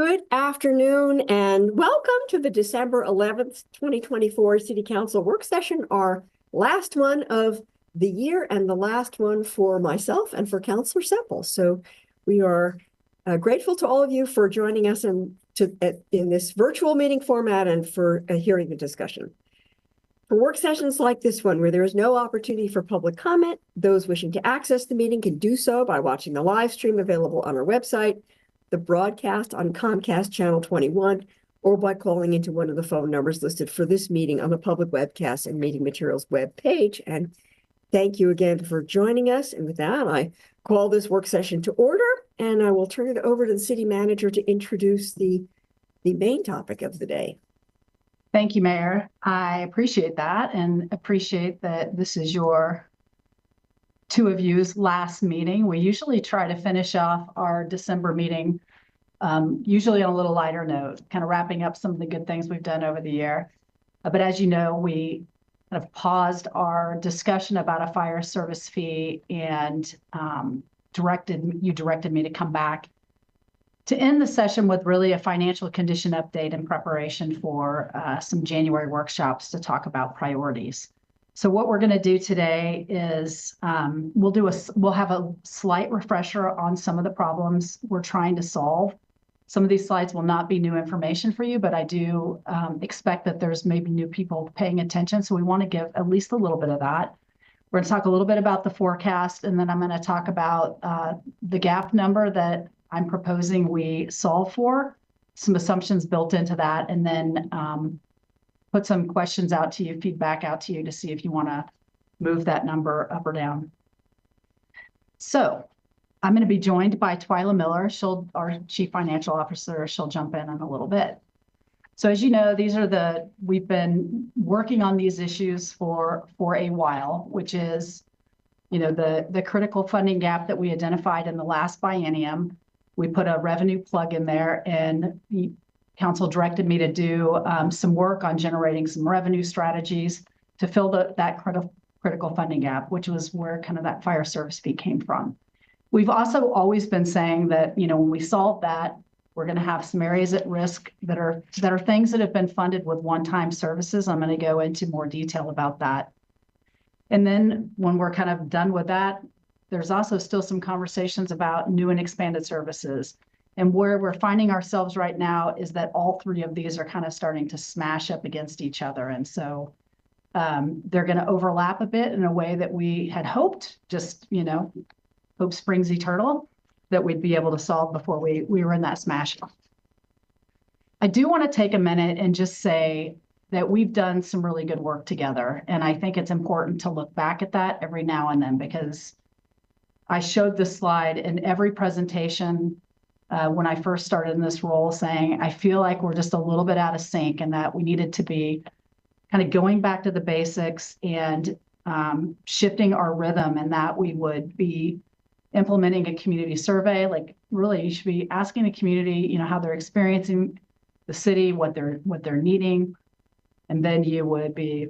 Good afternoon and welcome to the December 11th, 2024 City Council work session, our last one of the year and the last one for myself and for Councillor Semple. So we are grateful to all of you for joining us in this virtual meeting format and for hearing the discussion. For work sessions like this one, where there is no opportunity for public comment, those wishing to access the meeting can do so by watching the live stream available on our website, the broadcast on Comcast Channel 21, or by calling into one of the phone numbers listed for this meeting on the public webcast and meeting materials web page. And thank you again for joining us. And with that, I call this work session to order, and I will turn it over to the city manager to introduce the main topic of the day. Thank you, Mayor. I appreciate that and appreciate that this is your two of you's last meeting. We usually try to finish off our December meeting, usually on a little lighter note, kind of wrapping up some of the good things we've done over the year. But as you know, we kind of paused our discussion about a fire service fee and directed me to come back to end the session with really a financial condition update in preparation for some January workshops to talk about priorities. So what we're going to do today is we'll have a slight refresher on some of the problems we're trying to solve. Some of these slides will not be new information for you, but I do expect that there's maybe new people paying attention. So we want to give at least a little bit of that. We're going to talk a little bit about the forecast, and then I'm going to talk about the gap number that I'm proposing we solve for, some assumptions built into that, and then put some questions out to you, feedback out to you to see if you want to move that number up or down. So I'm going to be joined by Twyla Miller. Our Chief Financial Officer. She'll jump in a little bit. So as you know, we've been working on these issues for a while, which is, the critical funding gap that we identified in the last biennium. We put a revenue plug in there, and the council directed me to do some work on generating some revenue strategies to fill that critical funding gap, which was where kind of that fire service fee came from. We've also always been saying that, when we solve that, we're going to have some areas at risk that are things that have been funded with one-time services. I'm going to go into more detail about that. And then when we're kind of done with that, there's also still some conversations about new and expanded services. And where we're finding ourselves right now is that all three of these are kind of starting to smash up against each other. And so they're going to overlap a bit in a way that we had hoped, hope springs eternal, that we'd be able to solve before we were in that smash. I do want to take a minute and just say that we've done some really good work together. And I think it's important to look back at that every now and then, because I showed this slide in every presentation when I first started in this role, saying, I feel like we're just a little bit out of sync and that we needed to be kind of going back to the basics and shifting our rhythm, and that we would be implementing a community survey. Like, really, you should be asking the community, how they're experiencing the city, what they're needing. And then you would be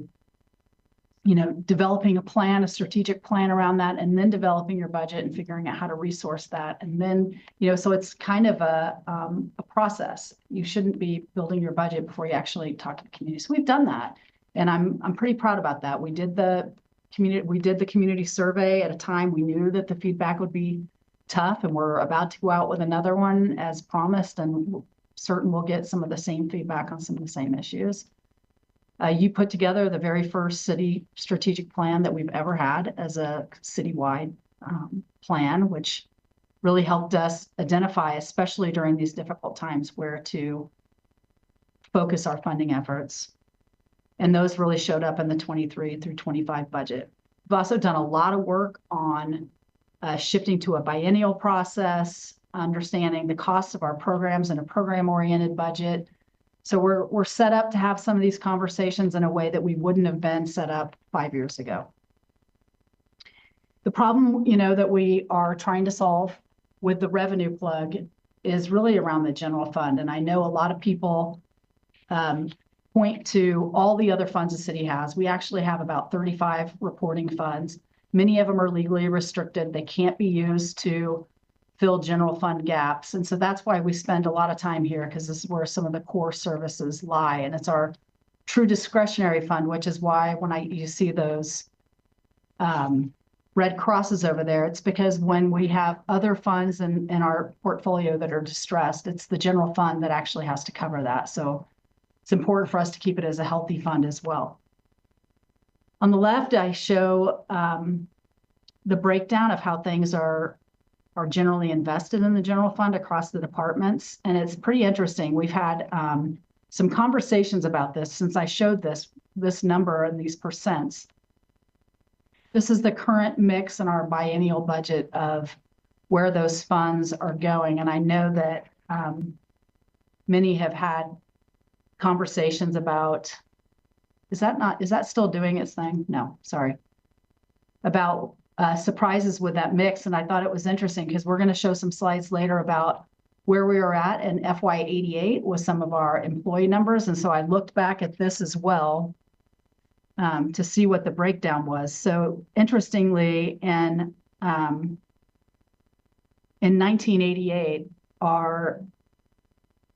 developing a strategic plan around that, and then developing your budget and figuring out how to resource that. And then, so it's kind of a process. You shouldn't be building your budget before you actually talk to the community. So we've done that, and I'm pretty proud about that. We did the community survey at a time we knew that the feedback would be tough, and we're about to go out with another one as promised, and certain we'll get some of the same feedback on some of the same issues. You put together the very first city strategic plan that we've ever had as a citywide plan, which really helped us identify, especially during these difficult times, where to focus our funding efforts. And those really showed up in the 23 through 25 budget. We've also done a lot of work on shifting to a biennial process, understanding the costs of our programs in a program-oriented budget. So we're set up to have some of these conversations in a way that we wouldn't have been set up 5 years ago. The problem, that we are trying to solve with the revenue plug is really around the general fund. And I know a lot of people point to all the other funds the city has. We actually have about 35 reporting funds. Many of them are legally restricted. They can't be used to fill general fund gaps. And so that's why we spend a lot of time here, because this is where some of the core services lie. And it's our true discretionary fund, which is why when you see those red crosses over there, it's because when we have other funds in our portfolio that are distressed, it's the general fund that actually has to cover that. So it's important for us to keep it as a healthy fund as well. On the left, I show the breakdown of how things are generally invested in the general fund across the departments. And it's pretty interesting. We've had some conversations about this since I showed this number and these percents. This is the current mix in our biennial budget of where those funds are going. And I know that many have had conversations about, is that still doing its thing? No, sorry. About surprises with that mix. And I thought it was interesting because we're going to show some slides later about where we were at in FY88 with some of our employee numbers. And so I looked back at this as well to see what the breakdown was. So interestingly, in 1988, our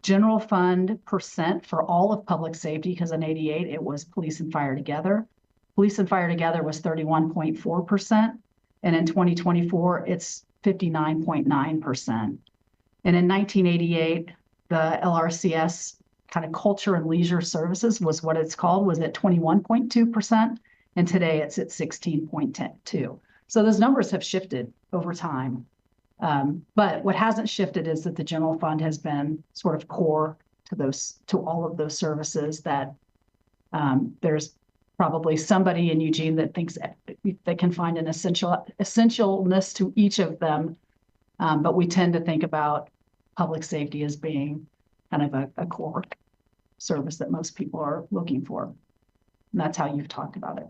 general fund percent for all of public safety, because in 88 it was police and fire together. Police and fire together was 31.4%. And in 2024, it's 59.9%. And in 1988, the LRCS kind of culture and leisure services was what it's called, was at 21.2%. And today it's at 16.2. So those numbers have shifted over time. But what hasn't shifted is that the general fund has been sort of core to all of those services that there's probably somebody in Eugene that thinks that they can find an essentialness to each of them. But we tend to think about public safety as being kind of a core service that most people are looking for. And that's how you've talked about it.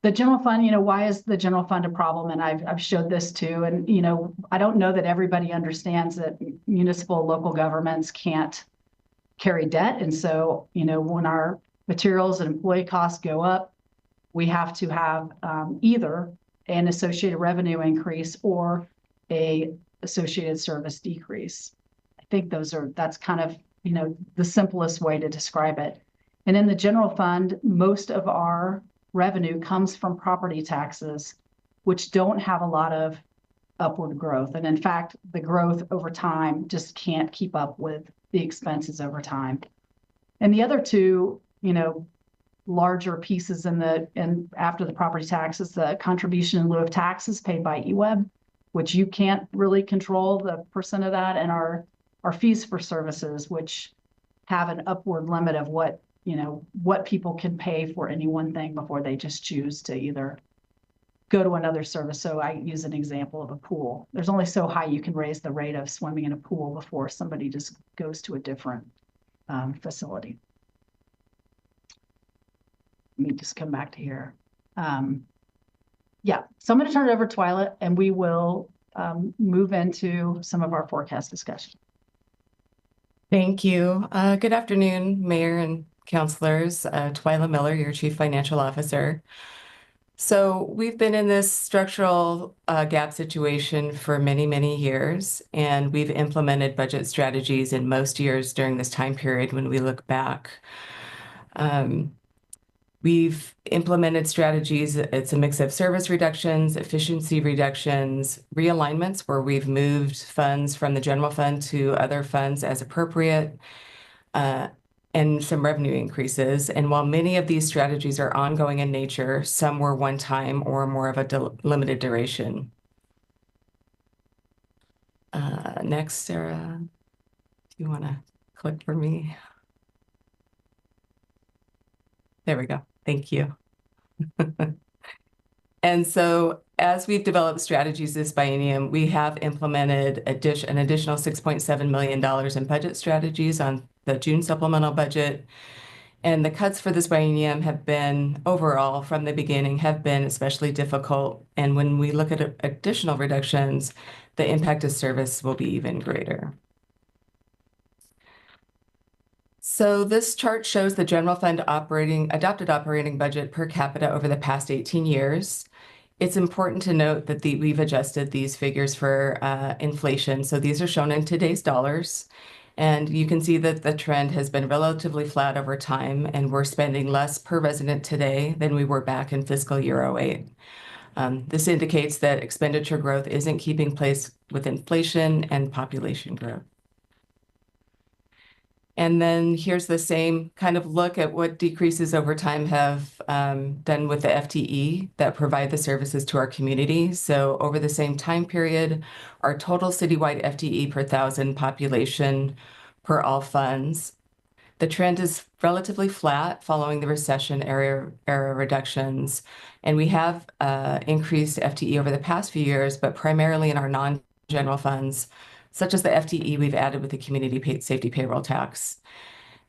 The general fund, why is the general fund a problem? And I've showed this too. And, I don't know that everybody understands that municipal local governments can't carry debt. And so, when our materials and employee costs go up, we have to have either an associated revenue increase or a associated service decrease. I think that's kind of, the simplest way to describe it. And in the general fund, most of our revenue comes from property taxes, which don't have a lot of upward growth. And in fact, the growth over time just can't keep up with the expenses over time. And the other two, larger pieces after the property taxes, the contribution in lieu of taxes paid by EWEB, which you can't really control the percent of that, and our fees for services, which have an upward limit of what people can pay for any one thing before they just choose to either go to another service. So I use an example of a pool. There's only so high you can raise the rate of swimming in a pool before somebody just goes to a different facility. Let me just come back to here. Yeah, so I'm going to turn it over to Twyla, and we will move into some of our forecast discussion. Thank you. Good afternoon, Mayor and Councilors. Twyla Miller, your Chief Financial Officer. So we've been in this structural gap situation for many, many years, and we've implemented budget strategies in most years during this time period when we look back. We've implemented strategies. It's a mix of service reductions, efficiency reductions, realignments where we've moved funds from the general fund to other funds as appropriate, and some revenue increases. And while many of these strategies are ongoing in nature, some were one time or more of a limited duration. Next, Sarah, do you want to click for me? There we go. Thank you. And so as we've developed strategies this biennium, we have implemented an additional $6.7 million in budget strategies on the June supplemental budget. And the cuts for this biennium have been, overall, from the beginning, have been especially difficult. And when we look at additional reductions, the impact of service will be even greater. So this chart shows the general fund adopted operating budget per capita over the past 18 years. It's important to note that we've adjusted these figures for inflation. So these are shown in today's dollars. And you can see that the trend has been relatively flat over time, and we're spending less per resident today than we were back in fiscal year '08. This indicates that expenditure growth isn't keeping pace with inflation and population growth. And then here's the same kind of look at what decreases over time have done with the FTE that provide the services to our community. So over the same time period, our total citywide FTE per thousand population per all funds. The trend is relatively flat following the recession era reductions. And we have increased FTE over the past few years, but primarily in our non-general funds, such as the FTE we've added with the community safety payroll tax.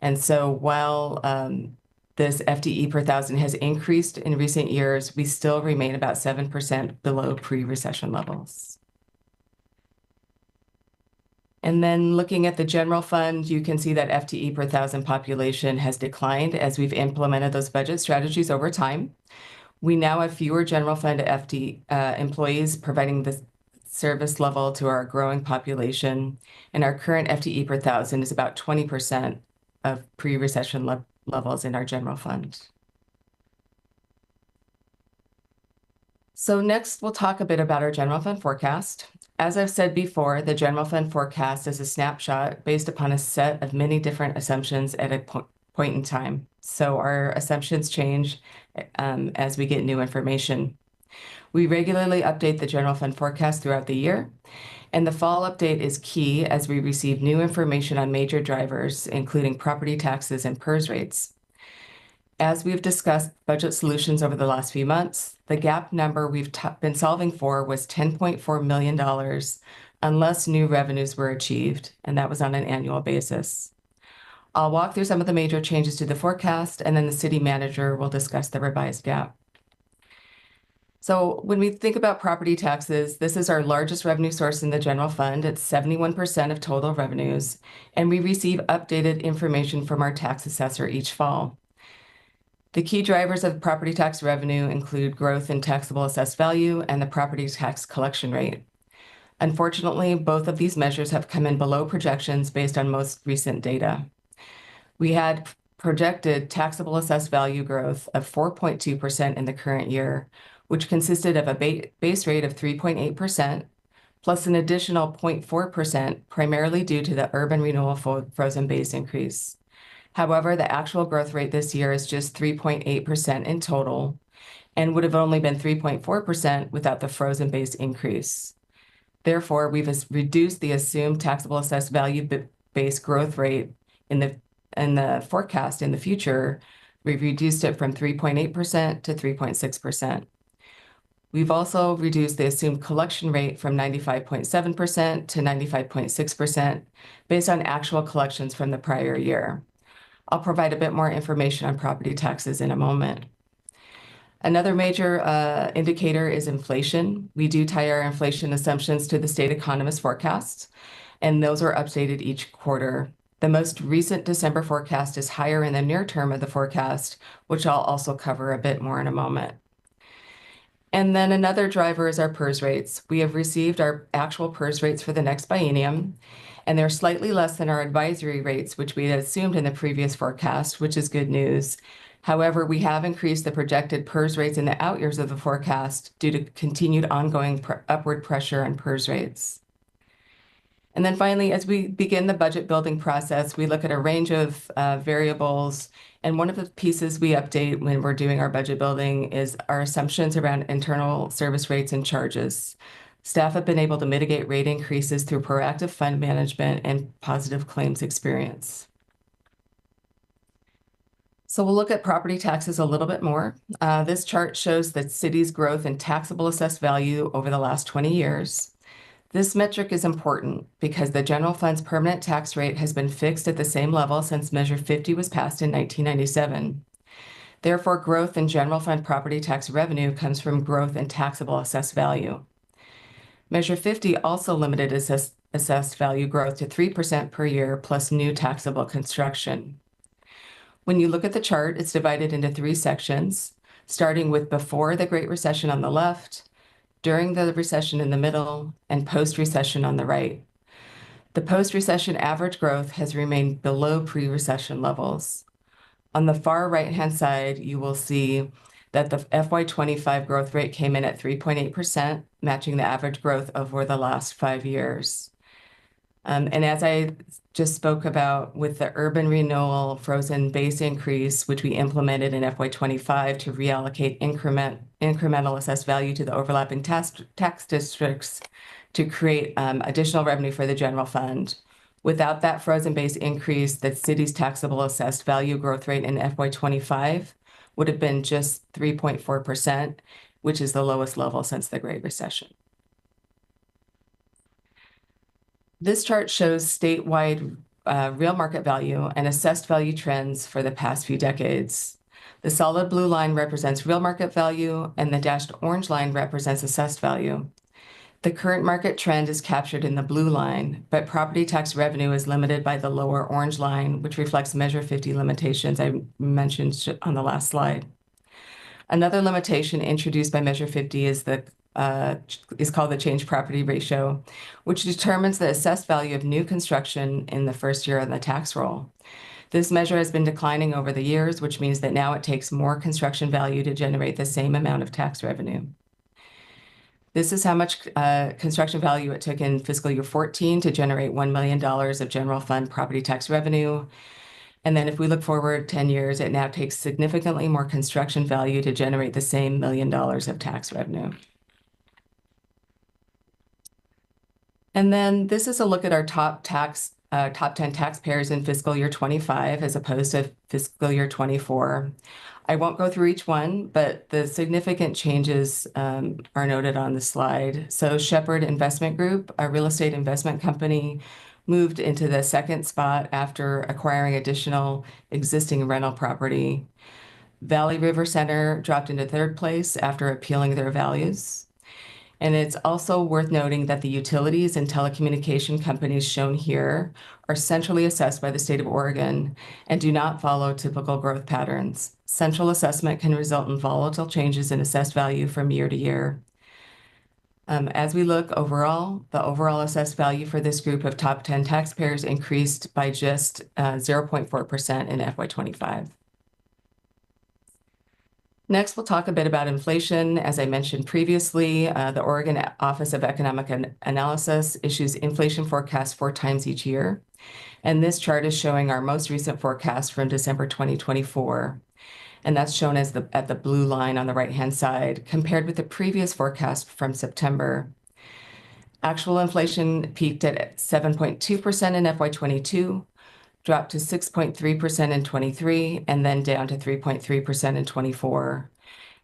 And so while this FTE per thousand has increased in recent years, we still remain about 7% below pre-recession levels. And then looking at the general fund, you can see that FTE per thousand population has declined as we've implemented those budget strategies over time. We now have fewer general fund employees providing the service level to our growing population, and our current FTE per thousand is about 20% of pre-recession levels in our general fund. So next, we'll talk a bit about our general fund forecast. As I've said before, the general fund forecast is a snapshot based upon a set of many different assumptions at a point in time. So our assumptions change as we get new information. We regularly update the general fund forecast throughout the year, and the fall update is key as we receive new information on major drivers, including property taxes and PERS rates. As we've discussed budget solutions over the last few months, the gap number we've been solving for was $10.4 million unless new revenues were achieved, and that was on an annual basis. I'll walk through some of the major changes to the forecast, and then the city manager will discuss the revised gap. So when we think about property taxes, this is our largest revenue source in the general fund. It's 71% of total revenues, and we receive updated information from our tax assessor each fall. The key drivers of property tax revenue include growth in taxable assessed value and the property tax collection rate. Unfortunately, both of these measures have come in below projections based on most recent data. We had projected taxable assessed value growth of 4.2% in the current year, which consisted of a base rate of 3.8%, plus an additional 0.4%, primarily due to the urban renewal frozen base increase. However, the actual growth rate this year is just 3.8% in total, and would have only been 3.4% without the frozen base increase. Therefore, we've reduced the assumed taxable assessed value base growth rate in the forecast in the future. We've reduced it from 3.8% to 3.6%. We've also reduced the assumed collection rate from 95.7% to 95.6% based on actual collections from the prior year. I'll provide a bit more information on property taxes in a moment. Another major indicator is inflation. We do tie our inflation assumptions to the state economist forecasts, and those are updated each quarter. The most recent December forecast is higher in the near term of the forecast, which I'll also cover a bit more in a moment. And then another driver is our PERS rates. We have received our actual PERS rates for the next biennium, and they're slightly less than our advisory rates, which we had assumed in the previous forecast, which is good news. However, we have increased the projected PERS rates in the out years of the forecast due to continued ongoing upward pressure on PERS rates. And then finally, as we begin the budget building process, we look at a range of variables. And one of the pieces we update when we're doing our budget building is our assumptions around internal service rates and charges. Staff have been able to mitigate rate increases through proactive fund management and positive claims experience. So we'll look at property taxes a little bit more. This chart shows the city's growth in taxable assessed value over the last 20 years. This metric is important because the general fund's permanent tax rate has been fixed at the same level since Measure 50 was passed in 1997. Therefore, growth in general fund property tax revenue comes from growth in taxable assessed value. Measure 50 also limited assessed value growth to 3% per year plus new taxable construction. When you look at the chart, it's divided into three sections. starting with before the Great Recession on the left, during the recession in the middle, and post-recession on the right. The post-recession average growth has remained below pre-recession levels. On the far right-hand side, you will see that the FY25 growth rate came in at 3.8%, matching the average growth over the last 5 years. And as I just spoke about with the urban renewal frozen base increase, which we implemented in FY25 to reallocate incremental assessed value to the overlapping tax districts to create additional revenue for the general fund. Without that frozen base increase, the city's taxable assessed value growth rate in FY25 would have been just 3.4%, which is the lowest level since the Great Recession. This chart shows statewide real market value and assessed value trends for the past few decades. The solid blue line represents real market value, and the dashed orange line represents assessed value. The current market trend is captured in the blue line, but property tax revenue is limited by the lower orange line, which reflects Measure 50 limitations I mentioned on the last slide. Another limitation introduced by Measure 50 is called the change property ratio, which determines the assessed value of new construction in the first year on the tax roll. This measure has been declining over the years, which means that now it takes more construction value to generate the same amount of tax revenue. This is how much construction value it took in fiscal year 14 to generate $1 million of general fund property tax revenue. And then if we look forward 10 years, it now takes significantly more construction value to generate the same $1 million of tax revenue. And then this is a look at our top 10 taxpayers in fiscal year 25 as opposed to fiscal year 24. I won't go through each one, but the significant changes are noted on the slide. So Shepherd Investment Group, a real estate investment company, moved into the second spot after acquiring additional existing rental property. Valley River Center dropped into third place after appealing their values. And it's also worth noting that the utilities and telecommunication companies shown here are centrally assessed by the state of Oregon and do not follow typical growth patterns. Central assessment can result in volatile changes in assessed value from year to year. As we look overall, the overall assessed value for this group of top 10 taxpayers increased by just 0.4% in FY25. Next, we'll talk a bit about inflation. As I mentioned previously, the Oregon Office of Economic Analysis issues inflation forecasts 4 times each year. And this chart is showing our most recent forecast from December 2024. And that's shown as at the blue line on the right-hand side, compared with the previous forecast from September. Actual inflation peaked at 7.2% in FY22, dropped to 6.3% in 23, and then down to 3.3% in 24.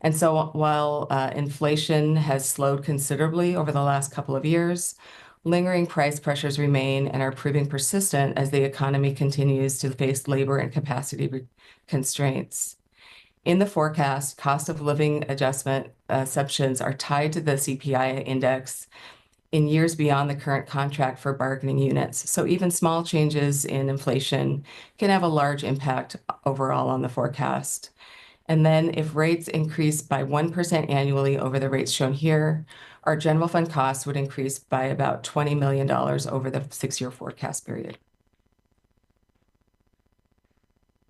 And so while inflation has slowed considerably over the last couple of years, lingering price pressures remain and are proving persistent as the economy continues to face labor and capacity constraints. In the forecast, cost of living adjustment assumptions are tied to the CPI index in years beyond the current contract for bargaining units. So even small changes in inflation can have a large impact overall on the forecast. And then if rates increase by 1% annually over the rates shown here, our general fund costs would increase by about $20 million over the 6-year forecast period.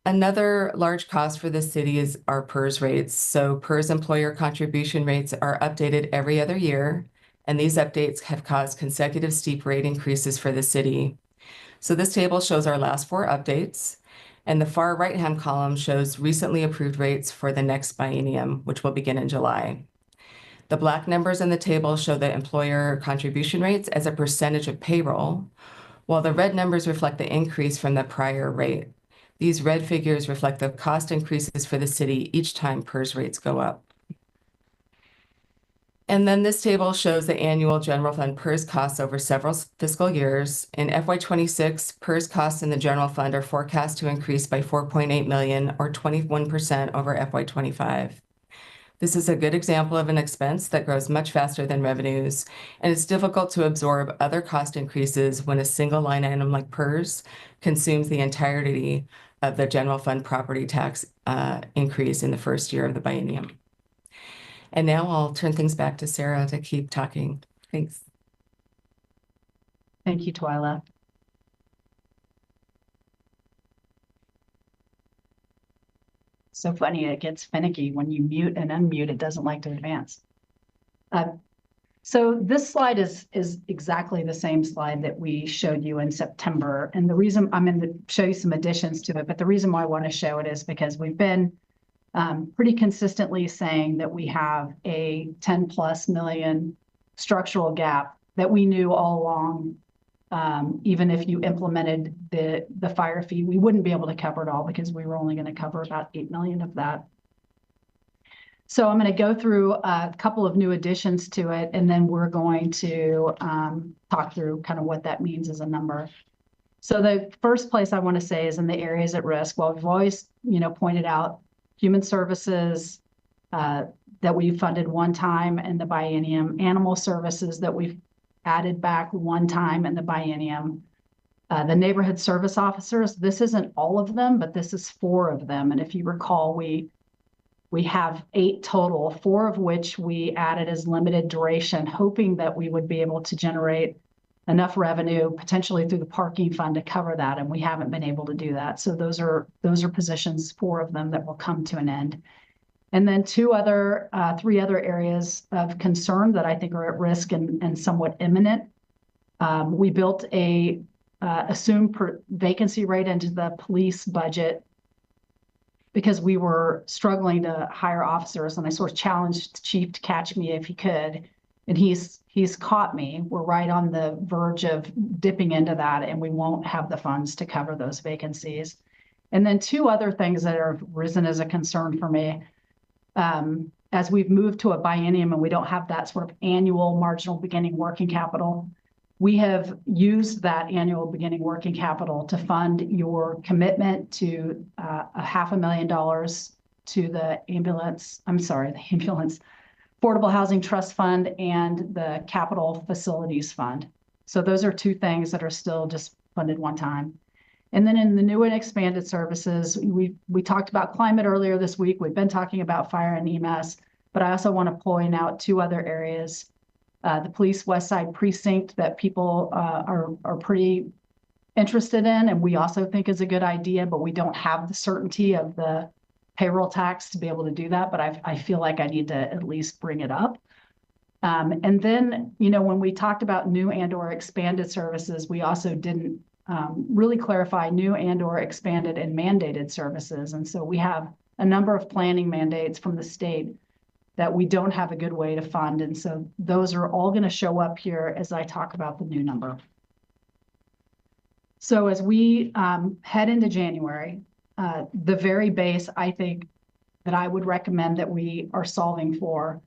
Another large cost for the city is our PERS rates. So PERS employer contribution rates are updated every other year, and these updates have caused consecutive steep rate increases for the city. So this table shows our last 4 updates, and the far right-hand column shows recently approved rates for the next biennium, which will begin in July. The black numbers in the table show the employer contribution rates as a percentage of payroll, while the red numbers reflect the increase from the prior rate. These red figures reflect the cost increases for the city each time PERS rates go up. And then this table shows the annual general fund PERS costs over several fiscal years. In FY26, PERS costs in the general fund are forecast to increase by $4.8 million or 21% over FY25. This is a good example of an expense that grows much faster than revenues, and it's difficult to absorb other cost increases when a single line item like PERS consumes the entirety of the general fund property tax increase in the first year of the biennium. And now I'll turn things back to Sarah to keep talking. Thanks. Thank you, Twyla. So funny, it gets finicky when you mute and unmute, it doesn't like to advance. So this slide is exactly the same slide that we showed you in September. And the reason I'm going to show you some additions to it, but the reason why I want to show it is because we've been pretty consistently saying that we have a 10+ million structural gap that we knew all along. Even if you implemented the fire fee, we wouldn't be able to cover it all because we were only going to cover about 8 million of that. So I'm going to go through a couple of new additions to it, and then we're going to talk through kind of what that means as a number. So the first place I want to say is in the areas at risk. Well, we've always, pointed out human services that we funded one time in the biennium, animal services that we've added back one time in the biennium. The neighborhood service officers, this isn't all of them, but this is 4 of them. And if you recall, we have 8 total, 4 of which we added as limited duration, hoping that we would be able to generate enough revenue, potentially through the parking fund, to cover that, and we haven't been able to do that. So those are positions, 4 of them, that will come to an end. And then 3 other areas of concern that I think are at risk and somewhat imminent. We built a assumed vacancy rate into the police budget because we were struggling to hire officers, and I sort of challenged the chief to catch me if he could, and he's caught me. We're right on the verge of dipping into that, and we won't have the funds to cover those vacancies. And then 2 other things that have risen as a concern for me. As we've moved to a biennium and we don't have that sort of annual marginal beginning working capital, we have used that annual beginning working capital to fund your commitment to $500,000 to the ambulance Affordable Housing Trust Fund and the Capital Facilities Fund. So those are 2 things that are still just funded one time. And then in the new and expanded services, we talked about climate earlier this week. We've been talking about fire and EMS, but I also want to point out 2 other areas. The Police West Side Precinct that people are pretty interested in, and we also think is a good idea, but we don't have the certainty of the payroll tax to be able to do that, but I feel like I need to at least bring it up. And then, when we talked about new and/or expanded services, we also didn't really clarify new and/or expanded and mandated services. And so we have a number of planning mandates from the state that we don't have a good way to fund. And so those are all going to show up here as I talk about the new number. So as we head into January, the very base, I think, that I would recommend that we are solving for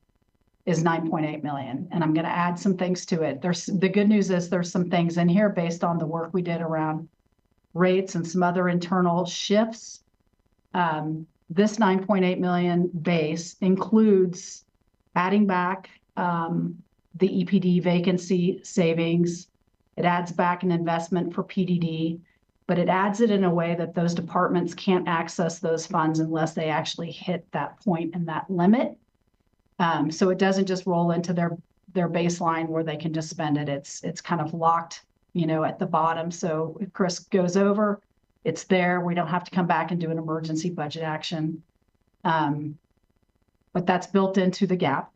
is 9.8 million. And I'm going to add some things to it. The good news is there's some things in here based on the work we did around rates and some other internal shifts. This 9.8 million base includes adding back the EPD vacancy savings. It adds back an investment for PDD, but it adds it in a way that those departments can't access those funds unless they actually hit that point and that limit. So it doesn't just roll into their baseline where they can just spend it. It's kind of locked, at the bottom. So if Chris goes over, it's there. We don't have to come back and do an emergency budget action. But that's built into the gap.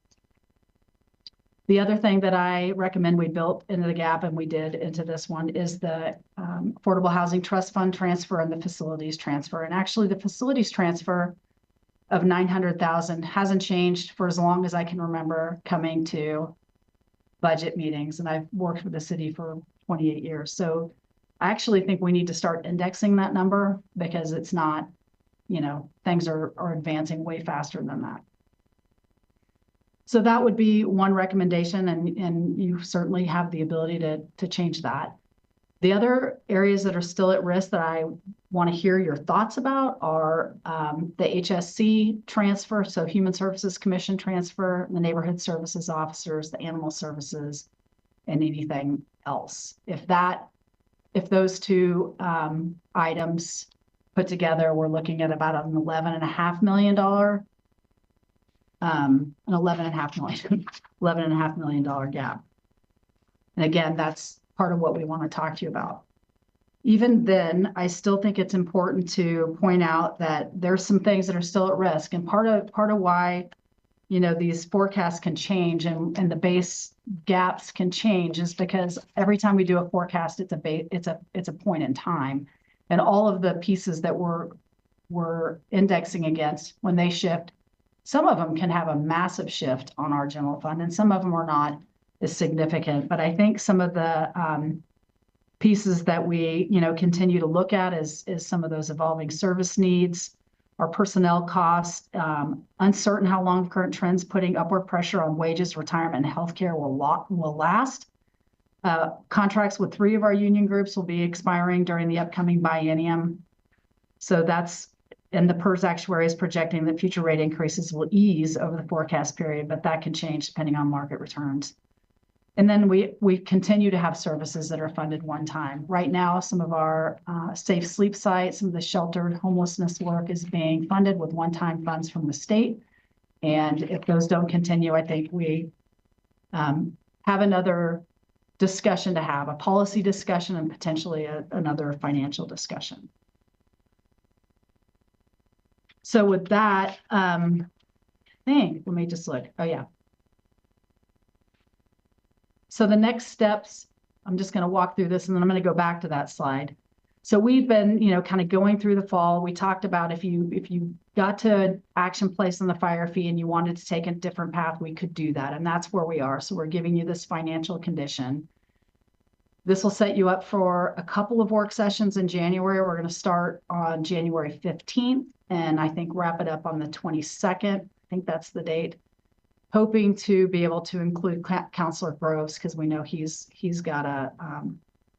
The other thing that I recommend we built into the gap, and we did into this one, is the Affordable Housing Trust Fund transfer and the facilities transfer. And actually the facilities transfer of 900,000 hasn't changed for as long as I can remember coming to budget meetings. And I've worked with the city for 28 years. So I actually think we need to start indexing that number because it's not, things are advancing way faster than that. So that would be one recommendation, and you certainly have the ability to change that. The other areas that are still at risk that I want to hear your thoughts about are the HSC transfer, so Human Services Commission transfer, the neighborhood services officers, the animal services, and anything else. If those 2 items put together, we're looking at about an $11.5 million an $11.5 million gap. And again, that's part of what we want to talk to you about. Even then, I still think it's important to point out that there's some things that are still at risk. And part of why, you know, these forecasts can change and the base gaps can change is because every time we do a forecast, it's a point in time. And all of the pieces that we're indexing against, when they shift, some of them can have a massive shift on our general fund, and some of them are not as significant. But I think some of the pieces that we, you know, continue to look at is some of those evolving service needs, our personnel costs, uncertain how long current trends putting upward pressure on wages, retirement, and healthcare will last. Contracts with 3 of our union groups will be expiring during the upcoming biennium. So and the PERS actuary is projecting that future rate increases will ease over the forecast period, but that can change depending on market returns. And then we continue to have services that are funded one time. Right now, some of our safe sleep sites, some of the sheltered homelessness work is being funded with one-time funds from the state. And if those don't continue, I think we have another discussion to have, a policy discussion and potentially another financial discussion. So with that, let me just look. Oh, yeah. So the next steps, I'm just going to walk through this and then I'm going to go back to that slide. So we've been, you know, kind of going through the fall. We talked about if you got to action place on the fire fee and you wanted to take a different path, we could do that. And that's where we are. So we're giving you this financial condition. This will set you up for a couple of work sessions in January. We're going to start on January 15th and I think wrap it up on the 22nd. I think that's the date. Hoping to be able to include Councilor Groves because we know he's got a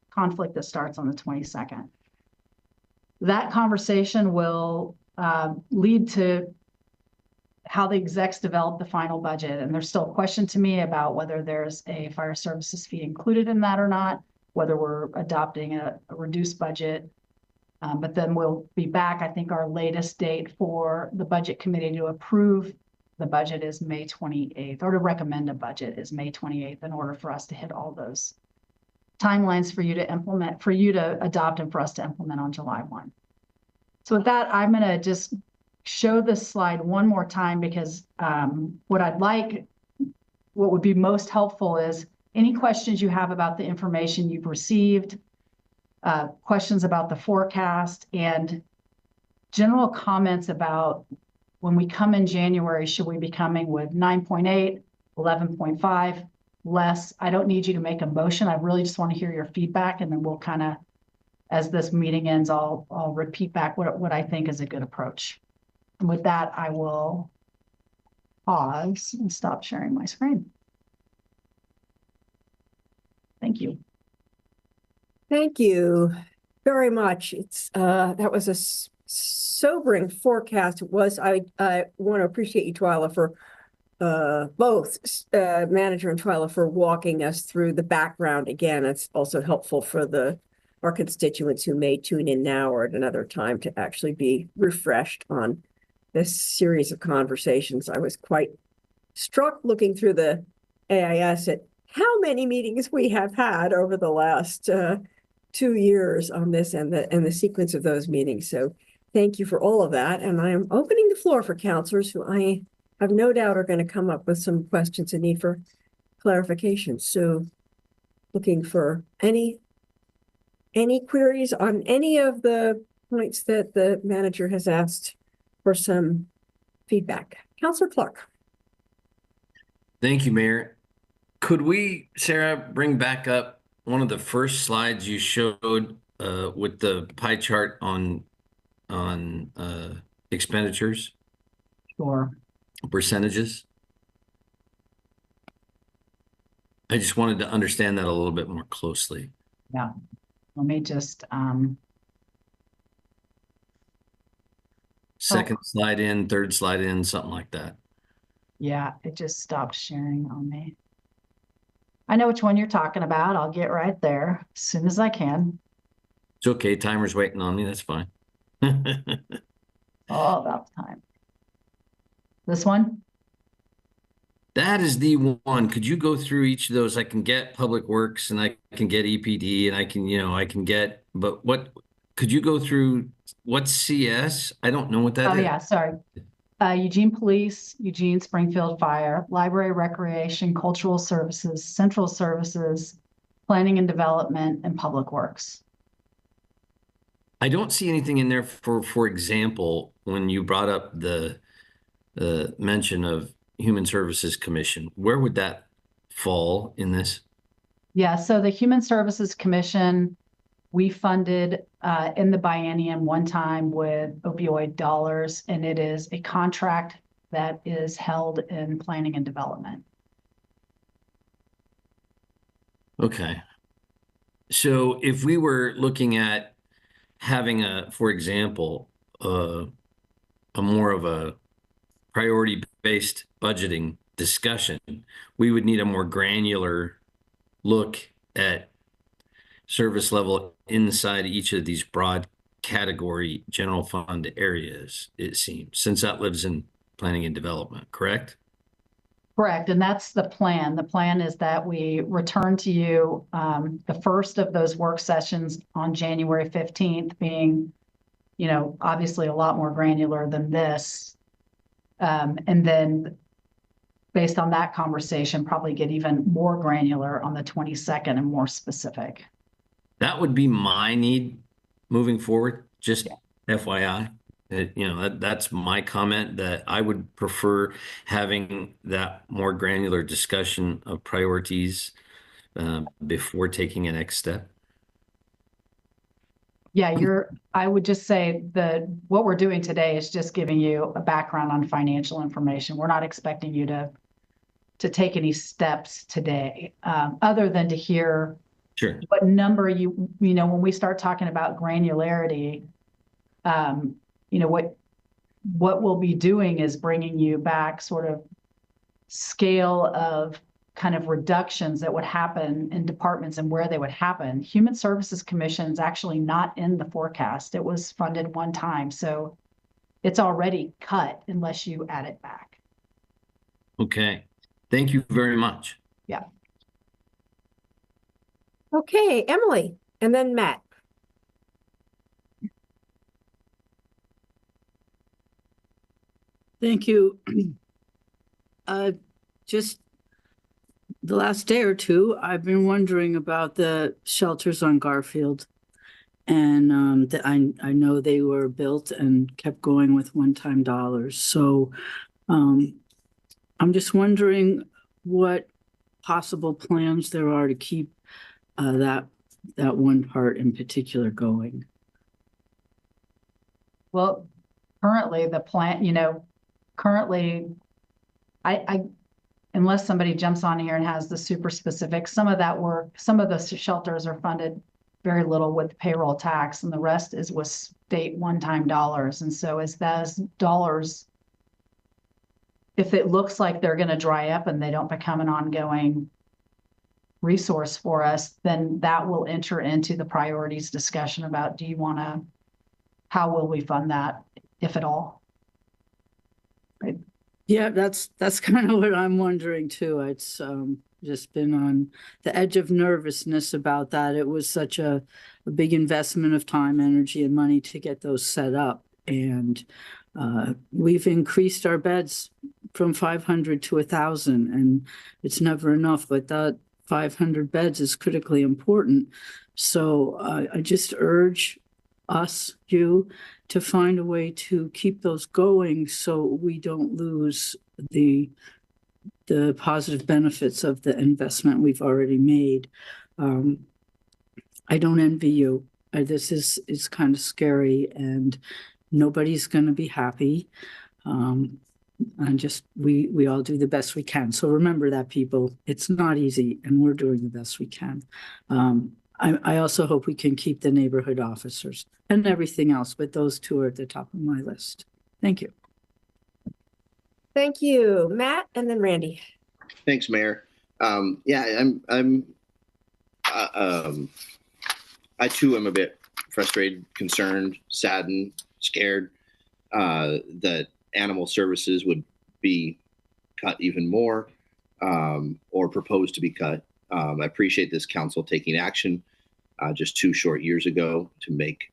conflict that starts on the 22nd. That conversation will lead to how the execs develop the final budget. And there's still a question to me about whether there's a fire services fee included in that or not, whether we're adopting a reduced budget. But then we'll be back. I think our latest date for the budget committee to approve the budget is May 28th, or to recommend a budget is May 28th in order for us to hit all those timelines for you to implement, for you to adopt and for us to implement on July 1. So with that, I'm going to just show this slide one more time because what would be most helpful is any questions you have about the information you've received, questions about the forecast, and general comments about when we come in January, should we be coming with 9.8, 11.5, less? I don't need you to make a motion. I really just want to hear your feedback, and then we'll kind of, as this meeting ends, I'll repeat back what I think is a good approach. And with that, I will pause and stop sharing my screen. Thank you. Thank you very much. It's that was a sobering forecast. It was. I want to appreciate you, Twyla, for both Manager and Twyla for walking us through the background again. It's also helpful for our constituents who may tune in now or at another time to actually be refreshed on this series of conversations. I was quite struck looking through the AIS at how many meetings we have had over the last 2 years on this and the sequence of those meetings. So thank you for all of that. And I am opening the floor for counselors who I have no doubt are going to come up with some questions and need for clarification. So looking for any queries on any of the points that the manager has asked for some feedback. Counselor Clark. Thank you, Mayor. Could we, Sarah, bring back up one of the first slides you showed with the pie chart on expenditures? Sure. Percentages? I just wanted to understand that a little bit more closely. Yeah. Let me just second slide in, third slide in, something like that. Yeah, it just stopped sharing on me. I know which one you're talking about. I'll get right there as soon as I can. It's okay. Timer's waiting on me. That's fine. All about the time. This one? That is the one. Could you go through each of those? I can get Public Works and I can get EPD and I can, I can get, but could you go through what's CS? I don't know what that Oh, is. yeah, sorry. Eugene Police, Eugene Springfield Fire, Library, Recreation, Cultural Services, Central Services, Planning and Development, and Public Works. I don't see anything in there for example, when you brought up the mention of Human Services Commission, where would that fall in this? Yeah, so the Human Services Commission, we funded in the biennium one time with opioid dollars, and it is a contract that is held in planning and development. Okay. So if we were looking at having for example, a more of a priority-based budgeting discussion, we would need a more granular look at service level inside each of these broad category general fund areas, it seems, since that lives in planning and development, correct? Correct, and that's the plan. The plan is that we return to you the first of those work sessions on January 15th, being, obviously a lot more granular than this. And then based on that conversation, probably get even more granular on the 22nd and more specific. That would be my need moving forward, just Yeah. FYI. That's my comment, that I would prefer having that more granular discussion of priorities before taking a next step. Yeah, I would just say that what we're doing today is just giving you a background on financial information. We're not expecting you to take any steps today, other than to hear Sure. what number when we start talking about granularity, what we'll be doing is bringing you back sort of scale of kind of reductions that would happen in departments and where they would happen. Human Services Commission is actually not in the forecast. It was funded one time, so it's already cut unless you add it back. Okay. Thank you very much. Yeah. Okay, Emily, and then Matt. Thank you. Just the last day or two, I've been wondering about the shelters on Garfield. And I know they were built and kept going with one-time dollars. So I'm just wondering what possible plans there are to keep that one part in particular going. Well, currently the plan, I unless somebody jumps on here and has the super specific, some of the shelters are funded very little with payroll tax, and the rest is with state one-time dollars. And so as those dollars, if it looks like they're going to dry up and they don't become an ongoing resource for us, then that will enter into the priorities discussion about how will we fund that, if at all? Right. Yeah, that's kind of what I'm wondering too. It's just been on the edge of nervousness about that. It was such a big investment of time, energy, and money to get those set up. And we've increased our beds from 500 to 1,000, and it's never enough, but that 500 beds is critically important. So I just urge you to find a way to keep those going so we don't lose the positive benefits of the investment we've already made. I don't envy you. This is kind of scary, and nobody's going to be happy. And just we all do the best we can. So remember that, people. It's not easy, and we're doing the best we can. I also hope we can keep the neighborhood officers and everything else, but those two are at the top of my list. Thank you. Thank you, Matt, and then Randy. Thanks, Mayor. Yeah, I too am a bit frustrated, concerned, saddened, scared that animal services would be cut even more. or proposed to be cut. I appreciate this council taking action just 2 short years ago to make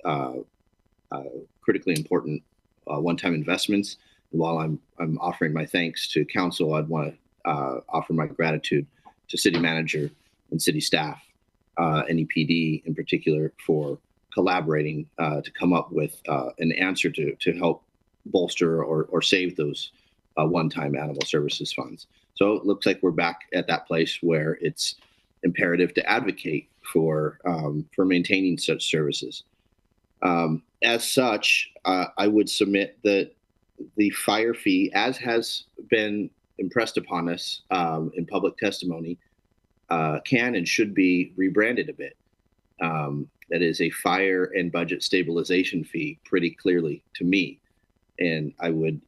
critically important one-time investments. While I'm offering my thanks to council, I'd want to offer my gratitude to city manager and city staff, and EPD in particular, for collaborating to come up with an answer to help bolster or save those one-time animal services funds. So it looks like we're back at that place where it's imperative to advocate for maintaining such services. As such, I would submit that the fire fee, as has been impressed upon us in public testimony, can and should be rebranded a bit. That is a fire and budget stabilization fee, pretty clearly to me. And I would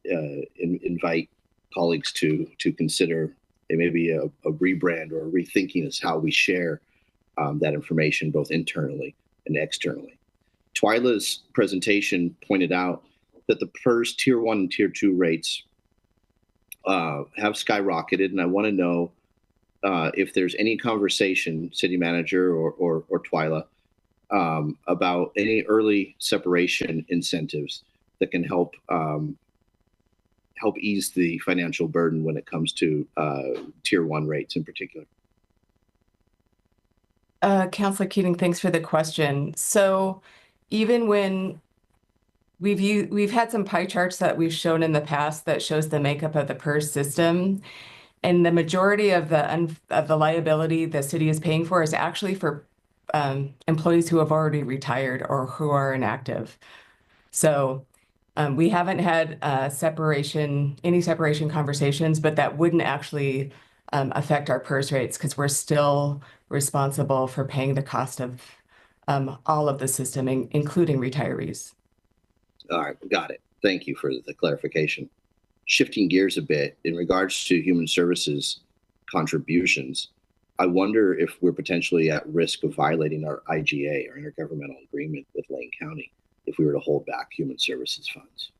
invite colleagues to consider maybe a rebrand or a rethinking as how we share that information both internally and externally. Twyla's presentation pointed out that the PERS Tier 1 and Tier 2 rates have skyrocketed, and I want to know if there's any conversation, city manager or Twyla, about any early separation incentives that can help ease the financial burden when it comes to Tier 1 rates in particular. Councilor Keating, thanks for the question. So even when we've had some pie charts that we've shown in the past that shows the makeup of the PERS system, and the majority of the liability the city is paying for is actually for employees who have already retired or who are inactive. So we haven't had any separation conversations, but that wouldn't actually affect our PERS rates because we're still responsible for paying the cost of all of the system, including retirees. All right, got it. Thank you for the clarification. Shifting gears a bit, in regards to human services contributions, I wonder if we're potentially at risk of violating our IGA, our intergovernmental agreement with Lane County, if we were to hold back human services funds.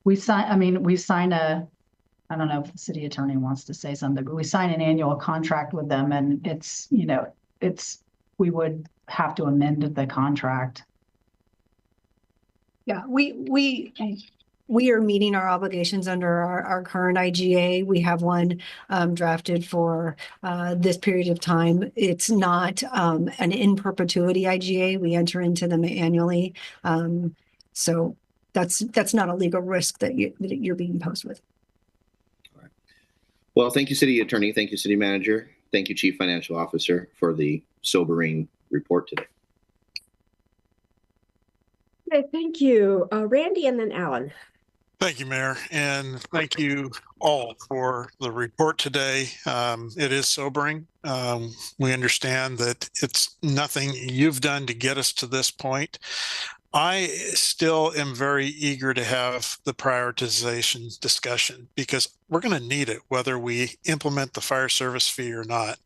We sign I don't know if the city attorney wants to say something, but we sign an annual contract with them, and we would have to amend the contract. Yeah, we are meeting our obligations under our current IGA. We have one drafted for this period of time. It's not an in perpetuity IGA. We enter into them annually. So that's not a legal risk that you're being posed with. All right. Well, thank you, city attorney. Thank you, city manager. Thank you, chief financial officer, for the sobering report today. Okay, thank you. Randy and then Alan. Thank you, Mayor, and thank you all for the report today. It is sobering. We understand that it's nothing you've done to get us to this point. I still am very eager to have the prioritization discussion because we're going to need it whether we implement the fire service fee or not.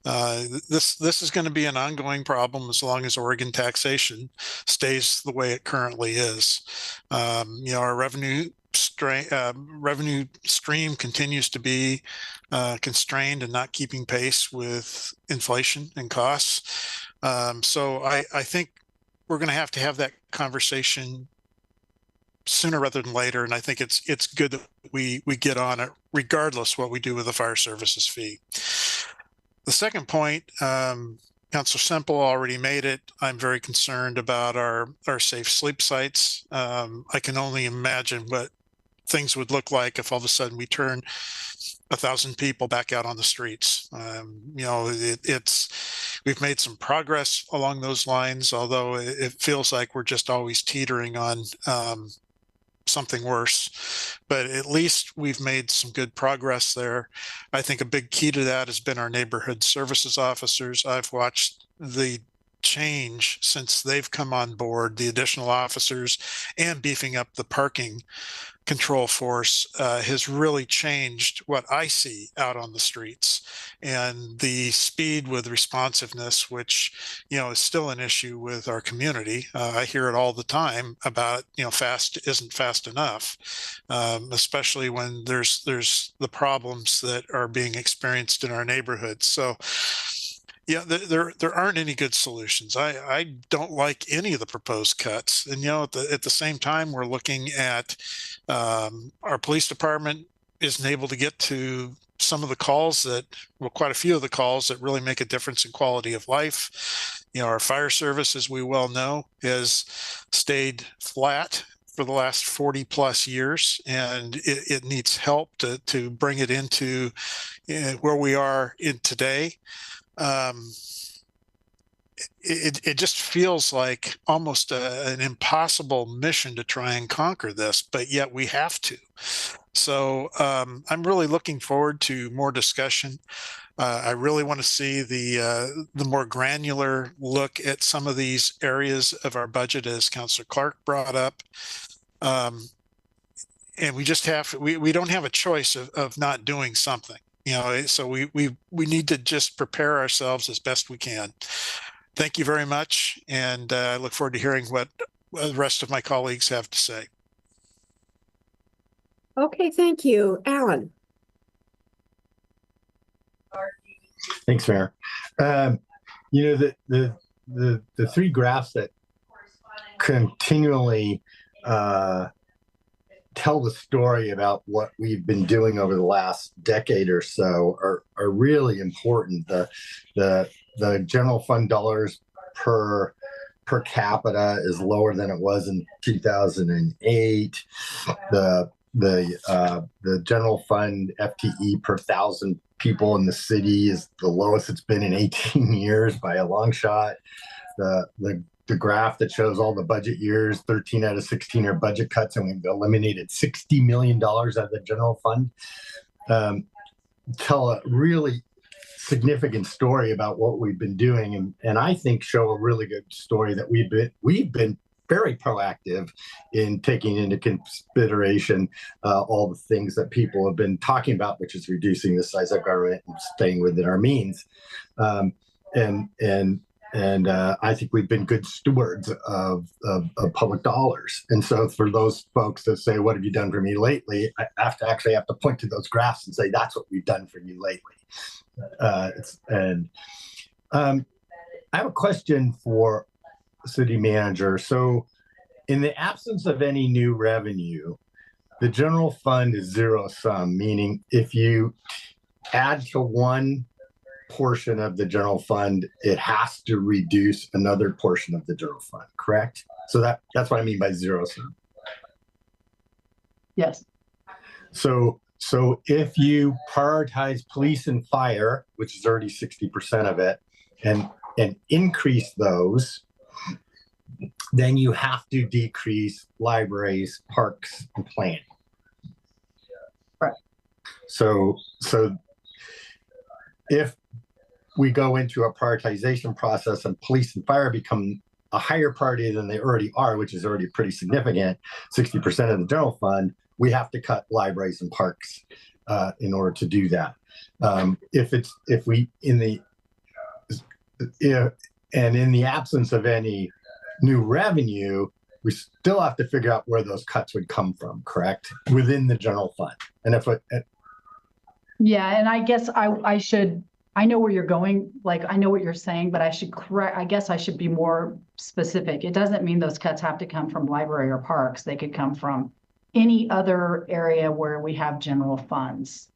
This is going to be an ongoing problem as long as Oregon taxation stays the way it currently is. Our revenue stream continues to be constrained and not keeping pace with inflation and costs. So I think we're going to have that conversation sooner rather than later, and I think it's good that we get on it regardless what we do with the fire services fee. The second point, Councilor Semple already made it. I'm very concerned about our safe sleep sites. I can only imagine what things would look like if all of a sudden we turn 1,000 people back out on the streets. We've made some progress along those lines, although it feels like we're just always teetering on something worse. But at least we've made some good progress there. I think a big key to that has been our neighborhood services officers. I've watched the change since they've come on board, the additional officers and beefing up the parking control force has really changed what I see out on the streets, and the speed with responsiveness, which, is still an issue with our community. I hear it all the time about, fast isn't fast enough, especially when there's the problems that are being experienced in our neighborhoods. So yeah, there aren't any good solutions. I don't like any of the proposed cuts. And at the same time, we're looking at our police department isn't able to get to some of the calls quite a few of the calls that really make a difference in quality of life. Our fire service, as we well know, has stayed flat for the last 40 plus years, and it needs help to bring it into where we are in today. It just feels like almost an impossible mission to try and conquer this, but yet we have to. So I'm really looking forward to more discussion. I really want to see the more granular look at some of these areas of our budget, as Councillor Clark brought up. And we just we don't have a choice of not doing something. So we need to just prepare ourselves as best we can. Thank you very much, and I look forward to hearing what the rest of my colleagues have to say. Okay, thank you. Alan. Thanks, Mayor. The three graphs that continually tell the story about what we've been doing over the last decade or so are really important. The general fund dollars per capita is lower than it was in 2008. The general fund FTE per 1,000 people in the city is the lowest it's been in 18 years by a long shot. The graph that shows all the budget years, 13 out of 16 are budget cuts, and we've eliminated $60 million out of the general fund, tell a really significant story about what we've been doing, and I think show a really good story that we've been very proactive in taking into consideration all the things that people have been talking about, which is reducing the size of government and staying within our means. And I think we've been good stewards of public dollars. And so for those folks that say, what have you done for me lately? I have to point to those graphs and say, that's what we've done for you lately. I have a question for city manager. So in the absence of any new revenue, the general fund is zero sum, meaning if you add to one portion of the general fund, it has to reduce another portion of the general fund, correct? So that's what I mean by zero sum. Yes. So if you prioritize police and fire, which is already 60% of it, and increase those, then you have to decrease libraries, parks, and planning. Right. So if we go into a prioritization process and police and fire become a higher priority than they already are, which is already pretty significant, 60% of the general fund, we have to cut libraries and parks in order to do that. In the absence of any new revenue, we still have to figure out where those cuts would come from, correct? Within the general fund. And yeah, and I guess I know where you're going, like I know what you're saying, but I guess I should be more specific. It doesn't mean those cuts have to come from library or parks. They could come from any other area where we have general funds.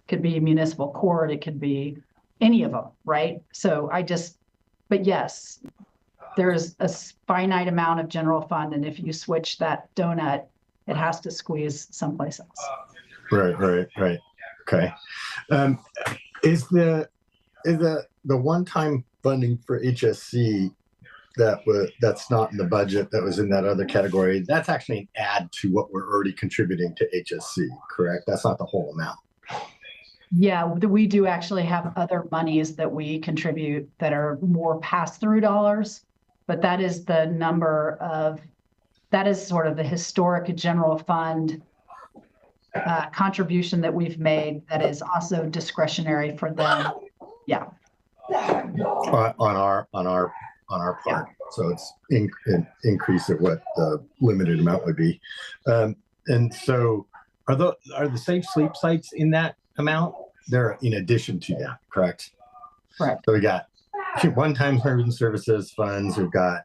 Could be municipal court, it could be any of them, right? But yes, there's a finite amount of general fund, and if you switch that donut, it has to squeeze someplace else. Right. Okay. Is the one-time funding for HSC that's not in the budget that was in that other category, that's actually an add to what we're already contributing to HSC, correct? That's not the whole amount. Yeah, we do actually have other monies that we contribute that are more pass-through dollars, but that is sort of the historic general fund contribution that we've made that is also discretionary for them. Yeah. On our part. So it's an increase of what the limited amount would be. And so are the safe sleep sites in that amount? They're in addition to that, correct? Right. So we got one-time human services funds, we've got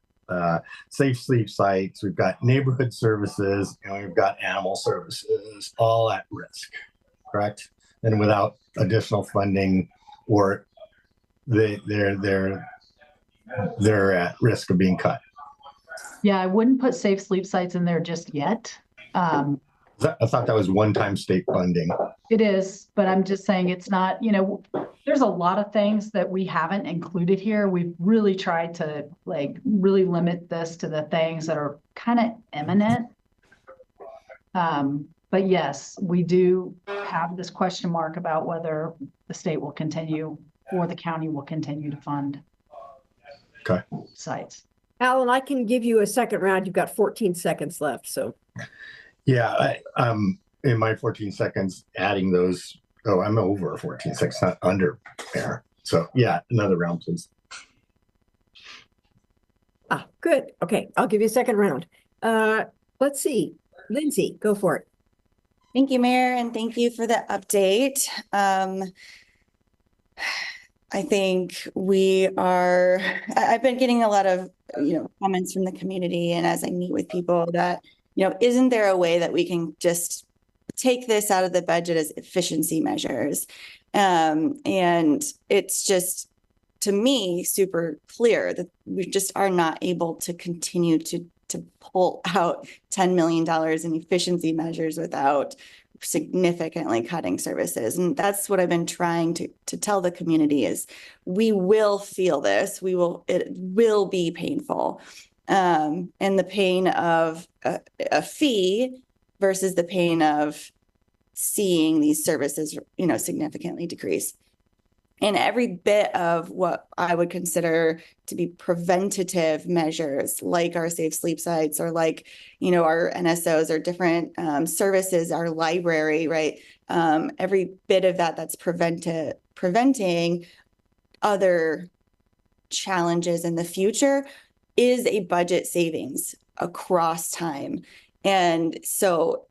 safe sleep sites, we've got neighborhood services, and we've got animal services, all at risk, correct? And without additional funding, or they're at risk of being cut. Yeah, I wouldn't put safe sleep sites in there just yet. I thought that was one-time state funding. It is, but I'm just saying it's not, there's a lot of things that we haven't included here. We've really tried to really limit this to the things that are kind of imminent. But yes, we do have this question mark about whether the state will continue or the county will continue to fund sites. Alan, I can give you a second round. You've got 14 seconds left, so. Yeah, in my 14 seconds, adding those, I'm over 14 seconds, not under there. So yeah, another round, please. Good. Okay, I'll give you a second round. Let's see. Lindsay, go for it. Thank you, Mayor, and thank you for the update. I think I've been getting a lot of, comments from the community, and as I meet with people that, isn't there a way that we can just take this out of the budget as efficiency measures? And it's just, to me, super clear that we just are not able to continue to pull out $10 million in efficiency measures without significantly cutting services. And that's what I've been trying to tell the community is we will feel this. It will be painful. And the pain of a fee versus the pain of seeing these services, significantly decrease. And every bit of what I would consider to be preventative measures, like our safe sleep sites or like, our NSOs or different services, our library, right? Every bit of that's preventing other challenges in the future is a budget savings across time. And so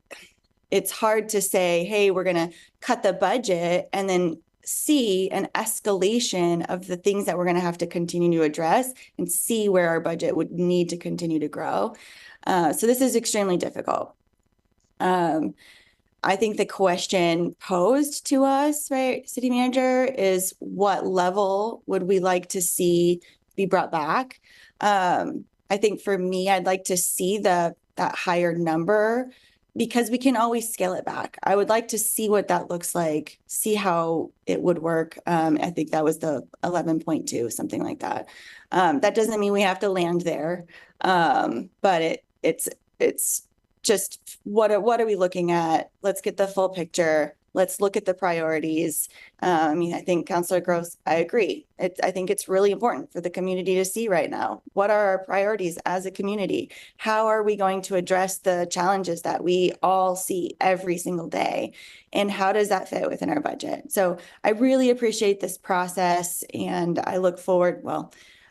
it's hard to say, hey, we're going to cut the budget and then see an escalation of the things that we're going to have to continue to address and see where our budget would need to continue to grow. So this is extremely difficult. I think the question posed to us, right, City Manager, is what level would we like to see be brought back? I think for me, I'd like to see that higher number, because we can always scale it back. I would like to see what that looks like, see how it would work. I think that was the 11.2, something like that. That doesn't mean we have to land there, but it's just what are we looking at? Let's get the full picture. Let's look at the priorities. I think Councilor Gross, I agree. I think it's really important for the community to see right now. What are our priorities as a community? How are we going to address the challenges that we all see every single day? And how does that fit within our budget? So I really appreciate this process, and I look forward,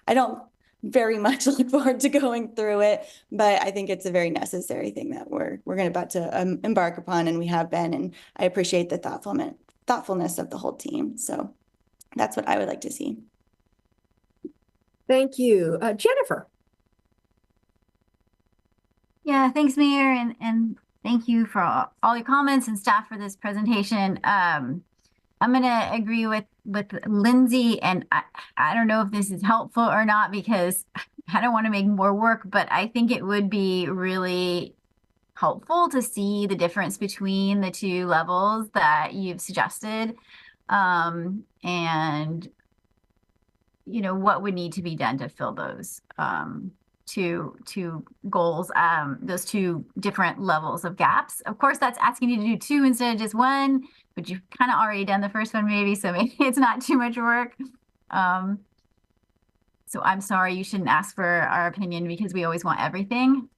I don't very much look forward to going through it, but I think it's a very necessary thing that we're about to embark upon, and we have been, and I appreciate the thoughtfulness of the whole team. So that's what I would like to see. Thank you. Jennifer. Yeah, thanks, Mayor, and thank you for all your comments and staff for this presentation. I'm going to agree with Lindsay, and I don't know if this is helpful or not, because I don't want to make more work, but I think it would be really helpful to see the difference between the two levels that you've suggested, and what would need to be done to fill those two goals, those two different levels of gaps. Of course, that's asking you to do two instead of just one, but you've kind of already done the first one, maybe, so maybe it's not too much work. So I'm sorry, you shouldn't ask for our opinion, because we always want everything.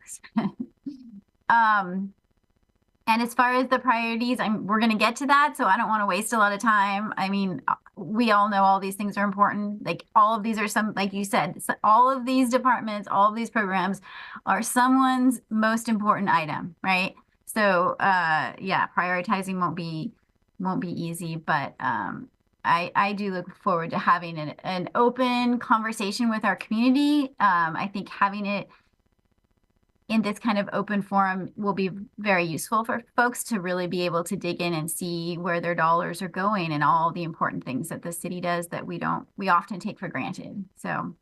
And as far as the priorities, we're going to get to that, so I don't want to waste a lot of time. I mean, we all know all these things are important. Like all of these are some, like you said, all of these departments, all of these programs are someone's most important item, right? So, yeah, prioritizing won't be easy, but I do look forward to having an open conversation with our community. I think having it in this kind of open forum will be very useful for folks to really be able to dig in and see where their dollars are going and all the important things that the city does that we often take for granted. So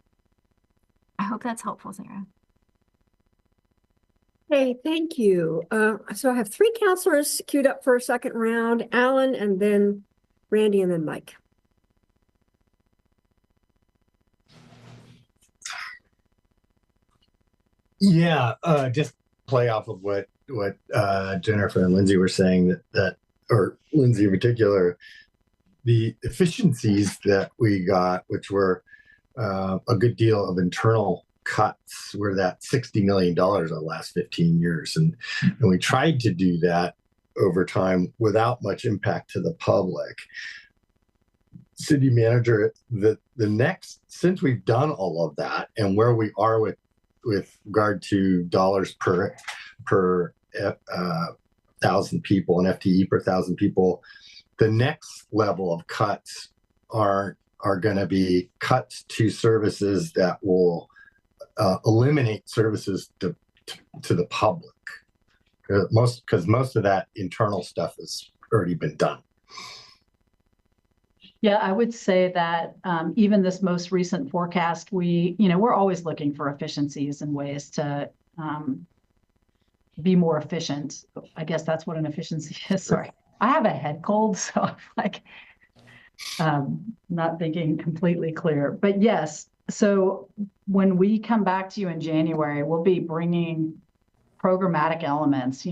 I hope that's helpful, Sarah. Hey, thank you. So I have three counselors queued up for a second round, Alan and then Randy and then Mike. Yeah, just play off of what Jennifer and Lindsay were saying or Lindsay in particular, the efficiencies that we got, which were a good deal of internal cuts, were that $60 million in the last 15 years. And we tried to do that over time without much impact to the public. City manager, since we've done all of that and where we are with regard to dollars per 1,000 people and FTE per 1,000 people, the next level of cuts are going to be cuts to services that will eliminate services to the public. Because most of that internal stuff has already been done. Yeah, I would say that even this most recent forecast, we're always looking for efficiencies and ways to be more efficient. I guess that's what an efficiency is. Sorry, I have a head cold, so I'm like not thinking completely clear. But yes, so when we come back to you in January, we'll be bringing programmatic elements,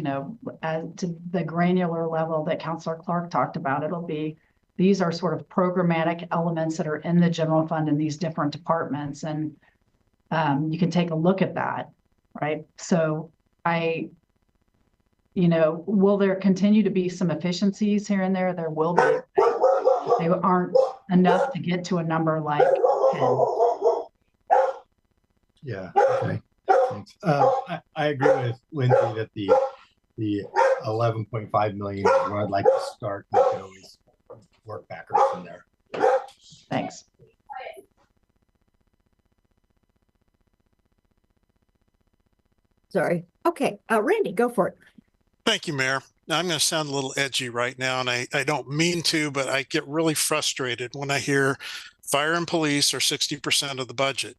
as to the granular level that Councilor Clark talked about. These are sort of programmatic elements that are in the general fund in these different departments. And you can take a look at that, right? So will there continue to be some efficiencies here and there? There will be. They aren't enough to get to a number like 10. Yeah, okay. Thanks. I agree with Lindsay that the 11.5 million is where I'd like to start. We could always work backwards from there. Thanks. Sorry. Okay, Randy, go for it. Thank you, Mayor. Now, I'm going to sound a little edgy right now, and I don't mean to, but I get really frustrated when I hear fire and police are 60% of the budget.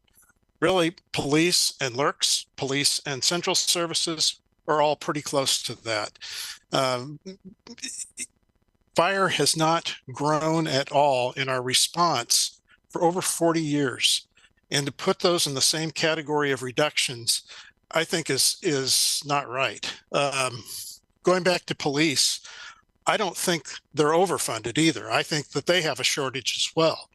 Really, police and LERCs, police and central services are all pretty close to that. Fire has not grown at all in our response for over 40 years. And to put those in the same category of reductions, I think is not right. Going back to police, I don't think they're overfunded either. I think that they have a shortage as well.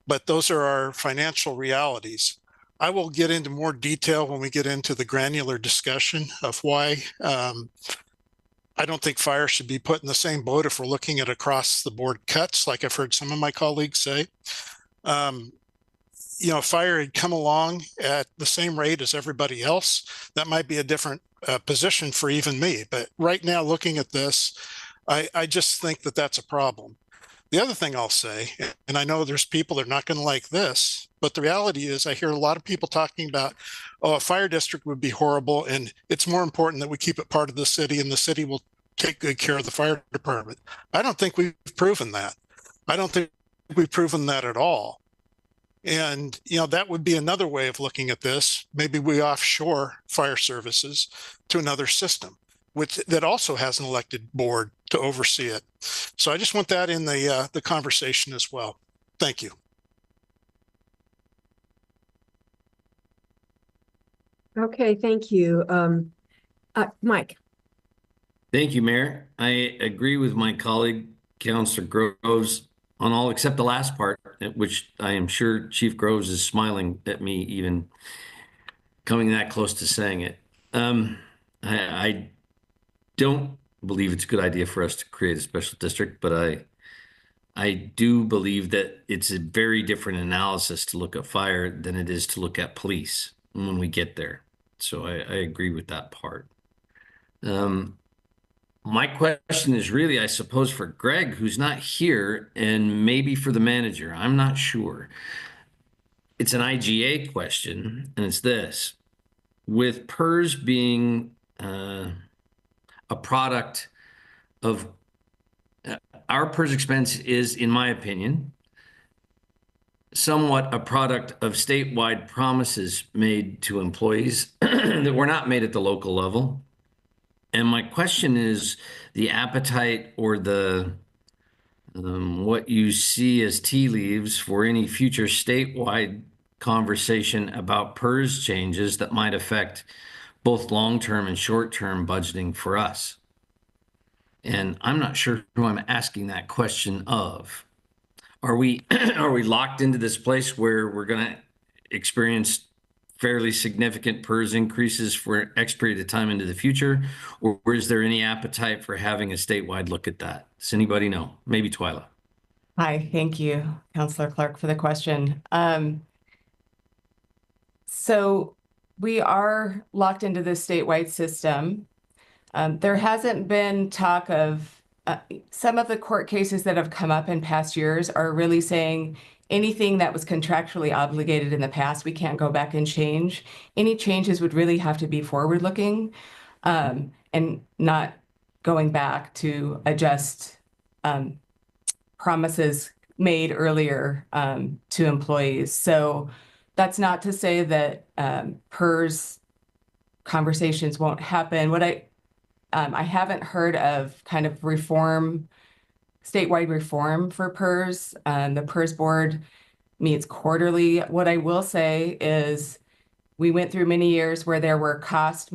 But those are our financial realities. I will get into more detail when we get into the granular discussion of why I don't think fire should be put in the same boat if we're looking at across the board cuts, like I've heard some of my colleagues say. If fire had come along at the same rate as everybody else, that might be a different position for even me. But right now, looking at this, I just think that that's a problem. The other thing I'll say, and I know there's people that are not going to like this, but the reality is I hear a lot of people talking about, oh, a fire district would be horrible, and it's more important that we keep it part of the city, and the city will take good care of the fire department. I don't think we've proven that. I don't think we've proven that at all. And, that would be another way of looking at this. Maybe we offshore fire services to another system, that also has an elected board to oversee it. So I just want that in the conversation as well. Thank you. Okay, thank you. Mike. Thank you, Mayor. I agree with my colleague, Councilor Groves, on all except the last part, which I am sure Chief Groves is smiling at me even coming that close to saying it. I don't believe it's a good idea for us to create a special district, but I do believe that it's a very different analysis to look at fire than it is to look at police when we get there. So I agree with that part. My question is really, I suppose, for Greg, who's not here, and maybe for the manager. I'm not sure. It's an IGA question, and it's this. With PERS being a product of our PERS expense is, in my opinion, somewhat a product of statewide promises made to employees that were not made at the local level. And my question is the appetite or the what you see as tea leaves for any future statewide conversation about PERS changes that might affect both long-term and short-term budgeting for us. And I'm not sure who I'm asking that question of. Are we locked into this place where we're going to experience fairly significant PERS increases for X period of time into the future? Or is there any appetite for having a statewide look at that? Does anybody know? Maybe Twyla. Hi, thank you, Councilor Clark, for the question. So we are locked into the statewide system. There hasn't been talk of some of the court cases that have come up in past years are really saying anything that was contractually obligated in the past, we can't go back and change. Any changes would really have to be forward-looking and not going back to adjust promises made earlier to employees. So that's not to say that PERS conversations won't happen. What I haven't heard of kind of statewide reform for PERS. The PERS board meets quarterly. What I will say is we went through many years where there were cost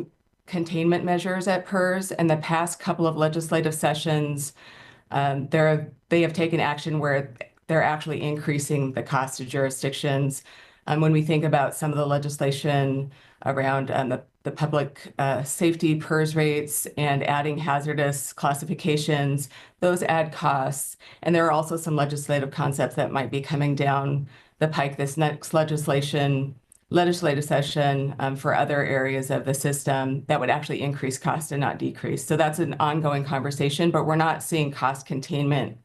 containment measures at PERS, and the past couple of legislative sessions, they have taken action where they're actually increasing the cost to jurisdictions. When we think about some of the legislation around the public safety PERS rates and adding hazardous classifications, those add costs. And there are also some legislative concepts that might be coming down the pike this next legislative session for other areas of the system that would actually increase cost and not decrease. So that's an ongoing conversation, but we're not seeing cost containment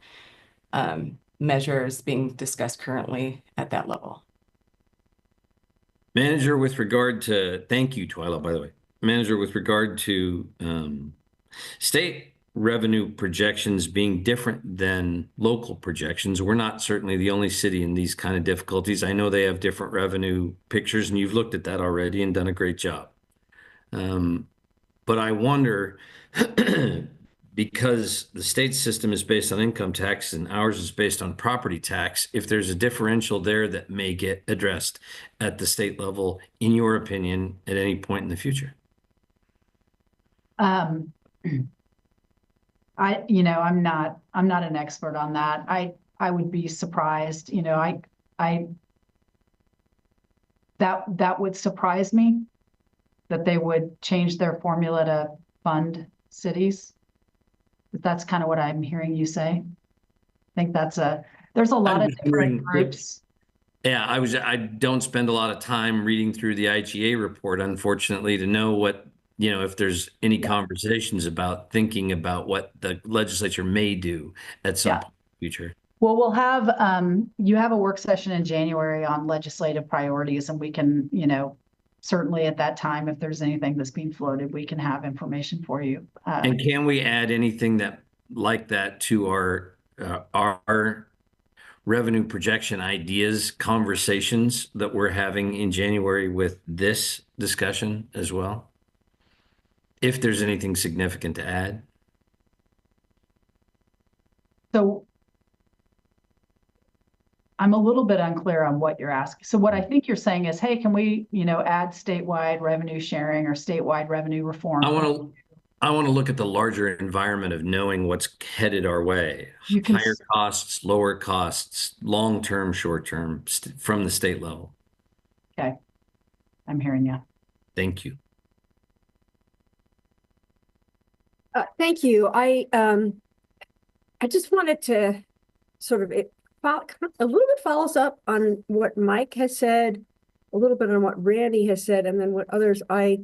measures being discussed currently at that level. Manager, with regard to, thank you, Twyla, by the way. Manager, with regard to state revenue projections being different than local projections, we're not certainly the only city in these kind of difficulties. I know they have different revenue pictures, and you've looked at that already and done a great job. But I wonder, because the state system is based on income tax and ours is based on property tax, if there's a differential there that may get addressed at the state level, in your opinion, at any point in the future? I'm not an expert on that. I would be surprised, that would surprise me that they would change their formula to fund cities. But that's kind of what I'm hearing you say. I think there's a lot of different groups. Yeah, I don't spend a lot of time reading through the IGA report, unfortunately, to know what, if there's any conversations about thinking about what the legislature may do at some point in the future. Well, we'll have, you have a work session in January on legislative priorities, and we can, certainly at that time, if there's anything that's being floated, we can have information for you. And can we add anything like that to our revenue projection ideas conversations that we're having in January with this discussion as well? If there's anything significant to add. So I'm a little bit unclear on what you're asking. So what I think you're saying is, hey, can we, add statewide revenue sharing or statewide revenue reform? I want to look at the larger environment of knowing what's headed our way. Higher costs, lower costs, long-term, short-term, from the state level. Okay. I'm hearing you. Thank you. Thank you. I just wanted to sort of a little bit follows up on what Mike has said, a little bit on what Randy has said, and then what others. I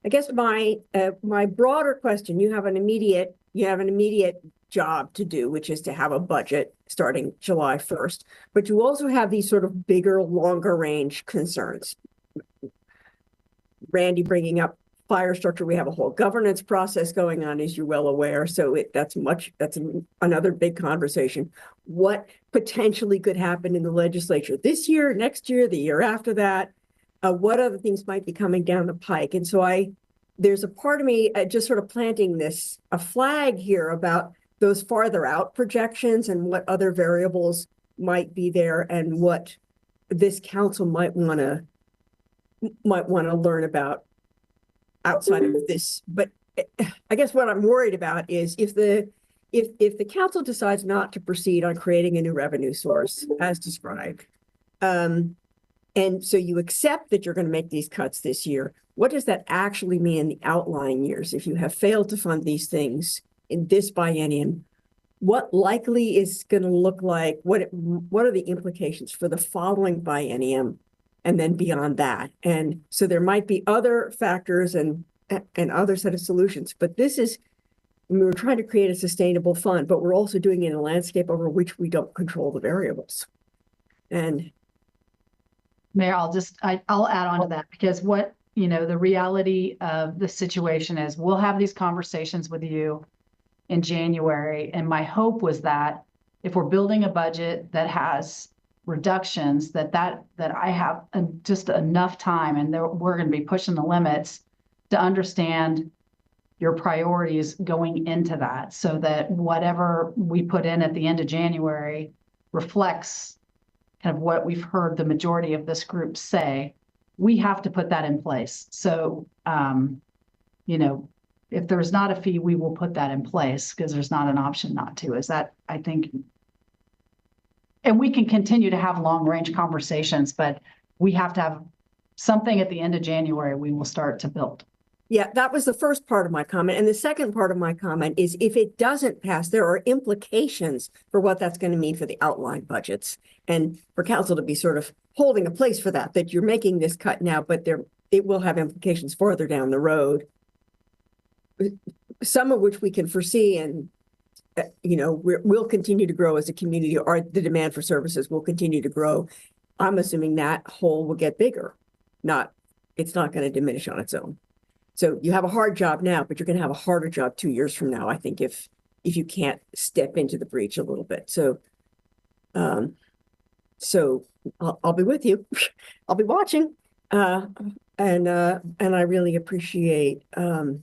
guess my broader question: you have an immediate job to do, which is to have a budget starting July 1st, but you also have these sort of bigger, longer range concerns. Randy bringing up fire structure, we have a whole governance process going on, as you're well aware. So that's another big conversation. What potentially could happen in the legislature this year, next year, the year after that? What other things might be coming down the pike? And so there's a part of me just sort of planting a flag here about those farther out projections and what other variables might be there and what this council might want to learn about outside of this. But I guess what I'm worried about is if the council decides not to proceed on creating a new revenue source as described, and so you accept that you're going to make these cuts this year, what does that actually mean in the outlying years? If you have failed to fund these things in this biennium, what likely is going to look like? What are the implications for the following biennium? And then beyond that. And so there might be other factors and other set of solutions, but we're trying to create a sustainable fund, but we're also doing it in a landscape over which we don't control the variables. And Mayor, I'll add on to that, because the reality of the situation is we'll have these conversations with you in January. And my hope was that if we're building a budget that has reductions, that I have just enough time, and we're going to be pushing the limits to understand your priorities going into that, so that whatever we put in at the end of January reflects kind of what we've heard the majority of this group say. We have to put that in place. So, if there's not a fee, we will put that in place, because there's not an option not to. Is that, I think. And we can continue to have long-range conversations, but we have to have something at the end of January we will start to build. Yeah, that was the first part of my comment. And the second part of my comment is if it doesn't pass, there are implications for what that's going to mean for the outline budgets, and for council to be sort of holding a place for that you're making this cut now, but it will have implications farther down the road, some of which we can foresee. And we'll continue to grow as a community, or the demand for services will continue to grow. I'm assuming that hole will get bigger. It's not going to diminish on its own. So you have a hard job now, but you're going to have a harder job 2 years from now, I think, if you can't step into the breach a little bit. So, I'll be with you. I'll be watching. And I really appreciate, I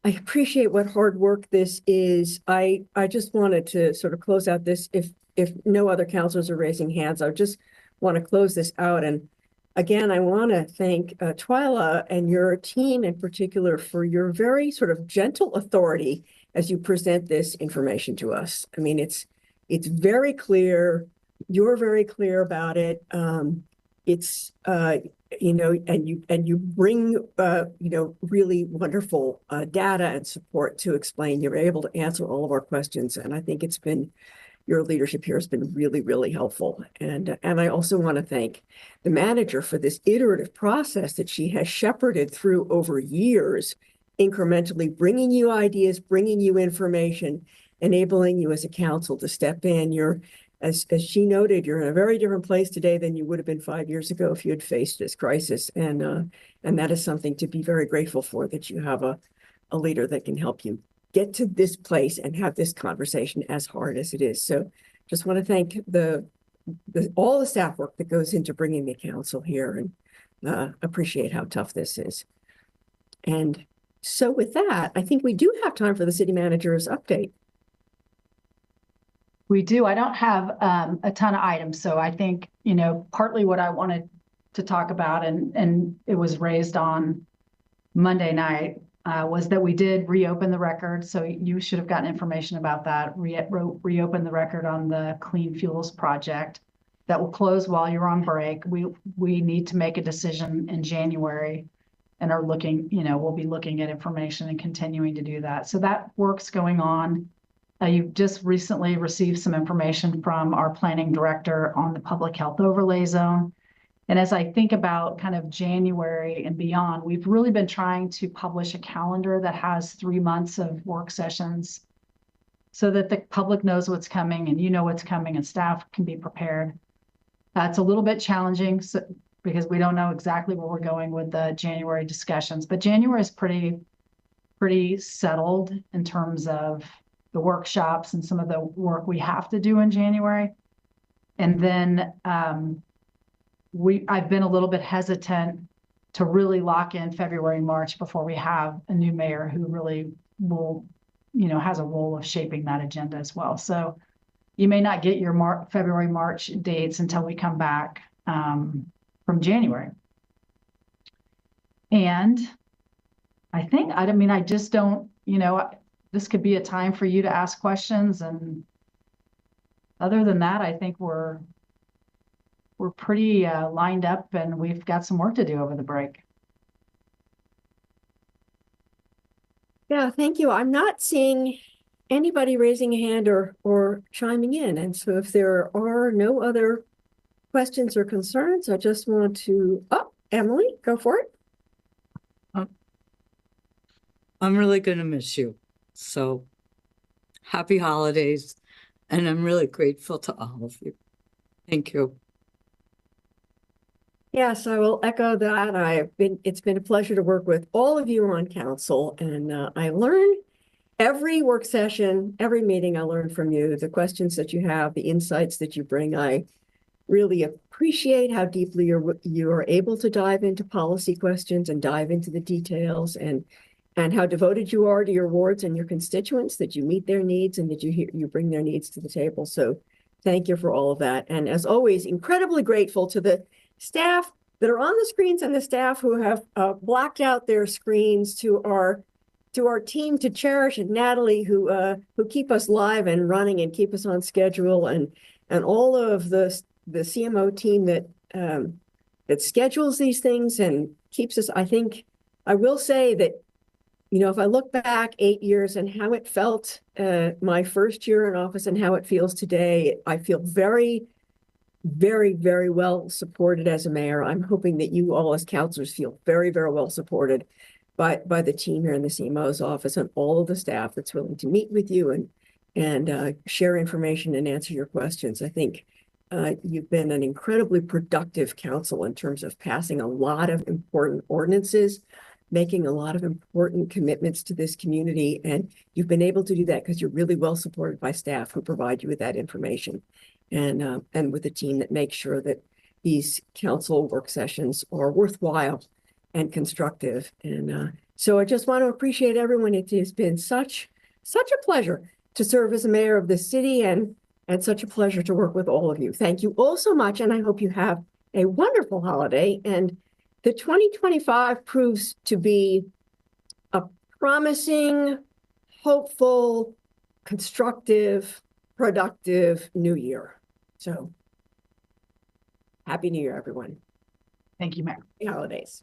appreciate what hard work this is. I just wanted to sort of close out this. If no other counselors are raising hands, I just want to close this out. And again, I want to thank Twyla and your team in particular for your very sort of gentle authority as you present this information to us. I mean, it's very clear. You're very clear about it. It's and you bring really wonderful data and support to explain. You're able to answer all of our questions, and I think your leadership here has been really, really helpful. And I also want to thank the manager for this iterative process that she has shepherded through over years, incrementally bringing you ideas, bringing you information, enabling you as a council to step in. As she noted, you're in a very different place today than you would have been 5 years ago if you had faced this crisis. And that is something to be very grateful for, that you have a leader that can help you get to this place and have this conversation, as hard as it is. So just want to thank all the staff work that goes into bringing the council here, and appreciate how tough this is. And so with that, I think we do have time for the city manager's update. We do. I don't have a ton of items. So I think, partly what I wanted to talk about, and it was raised on Monday night, was that we did reopen the record. So you should have gotten information about that. Reopen the record on the Clean Fuels project that will close while you're on break. We need to make a decision in January and are looking, we'll be looking at information and continuing to do that. So that work's going on. You've just recently received some information from our planning director on the public health overlay zone. And as I think about kind of January and beyond, we've really been trying to publish a calendar that has 3 months of work sessions so that the public knows what's coming and what's coming and staff can be prepared. It's a little bit challenging because we don't know exactly where we're going with the January discussions, but January is pretty settled in terms of the workshops and some of the work we have to do in January. And then I've been a little bit hesitant to really lock in February and March before we have a new mayor who really will, has a role of shaping that agenda as well. So you may not get your February, March dates until we come back from January. And I just don't, this could be a time for you to ask questions. And other than that, I think we're pretty lined up and we've got some work to do over the break. Yeah, thank you. I'm not seeing anybody raising a hand or chiming in. And so if there are no other questions or concerns, I just want to, Emily, go for it. I'm really going to miss you. So happy holidays. And I'm really grateful to all of you. Thank you. Yes, I will echo that. It's been a pleasure to work with all of you on council, and I learn every work session, every meeting I learn from you, the questions that you have, the insights that you bring. I really appreciate how deeply you are able to dive into policy questions and dive into the details, and how devoted you are to your wards and your constituents, that you meet their needs and that you bring their needs to the table. So thank you for all of that. And as always, incredibly grateful to the staff that are on the screens and the staff who have blocked out their screens, to our team, to Cherish and Natalie, who keep us live and running and keep us on schedule, and all of the CMO team that schedules these things and keeps us. I think I will say that, if I look back 8 years and how it felt my first year in office and how it feels today, I feel very, very, very well supported as a mayor. I'm hoping that you all as councilors feel very, very well supported by the team here in the CMO's office and all of the staff that's willing to meet with you and share information and answer your questions. I think you've been an incredibly productive council in terms of passing a lot of important ordinances, making a lot of important commitments to this community. And you've been able to do that because you're really well supported by staff who provide you with that information, and with a team that makes sure that these council work sessions are worthwhile and constructive. And so I just want to appreciate everyone. It has been such a pleasure to serve as a mayor of this city, and such a pleasure to work with all of you. Thank you all so much, and I hope you have a wonderful holiday. And the 2025 proves to be a promising, hopeful, constructive, productive new year. So happy New Year, everyone. Thank you, Mayor. Happy holidays.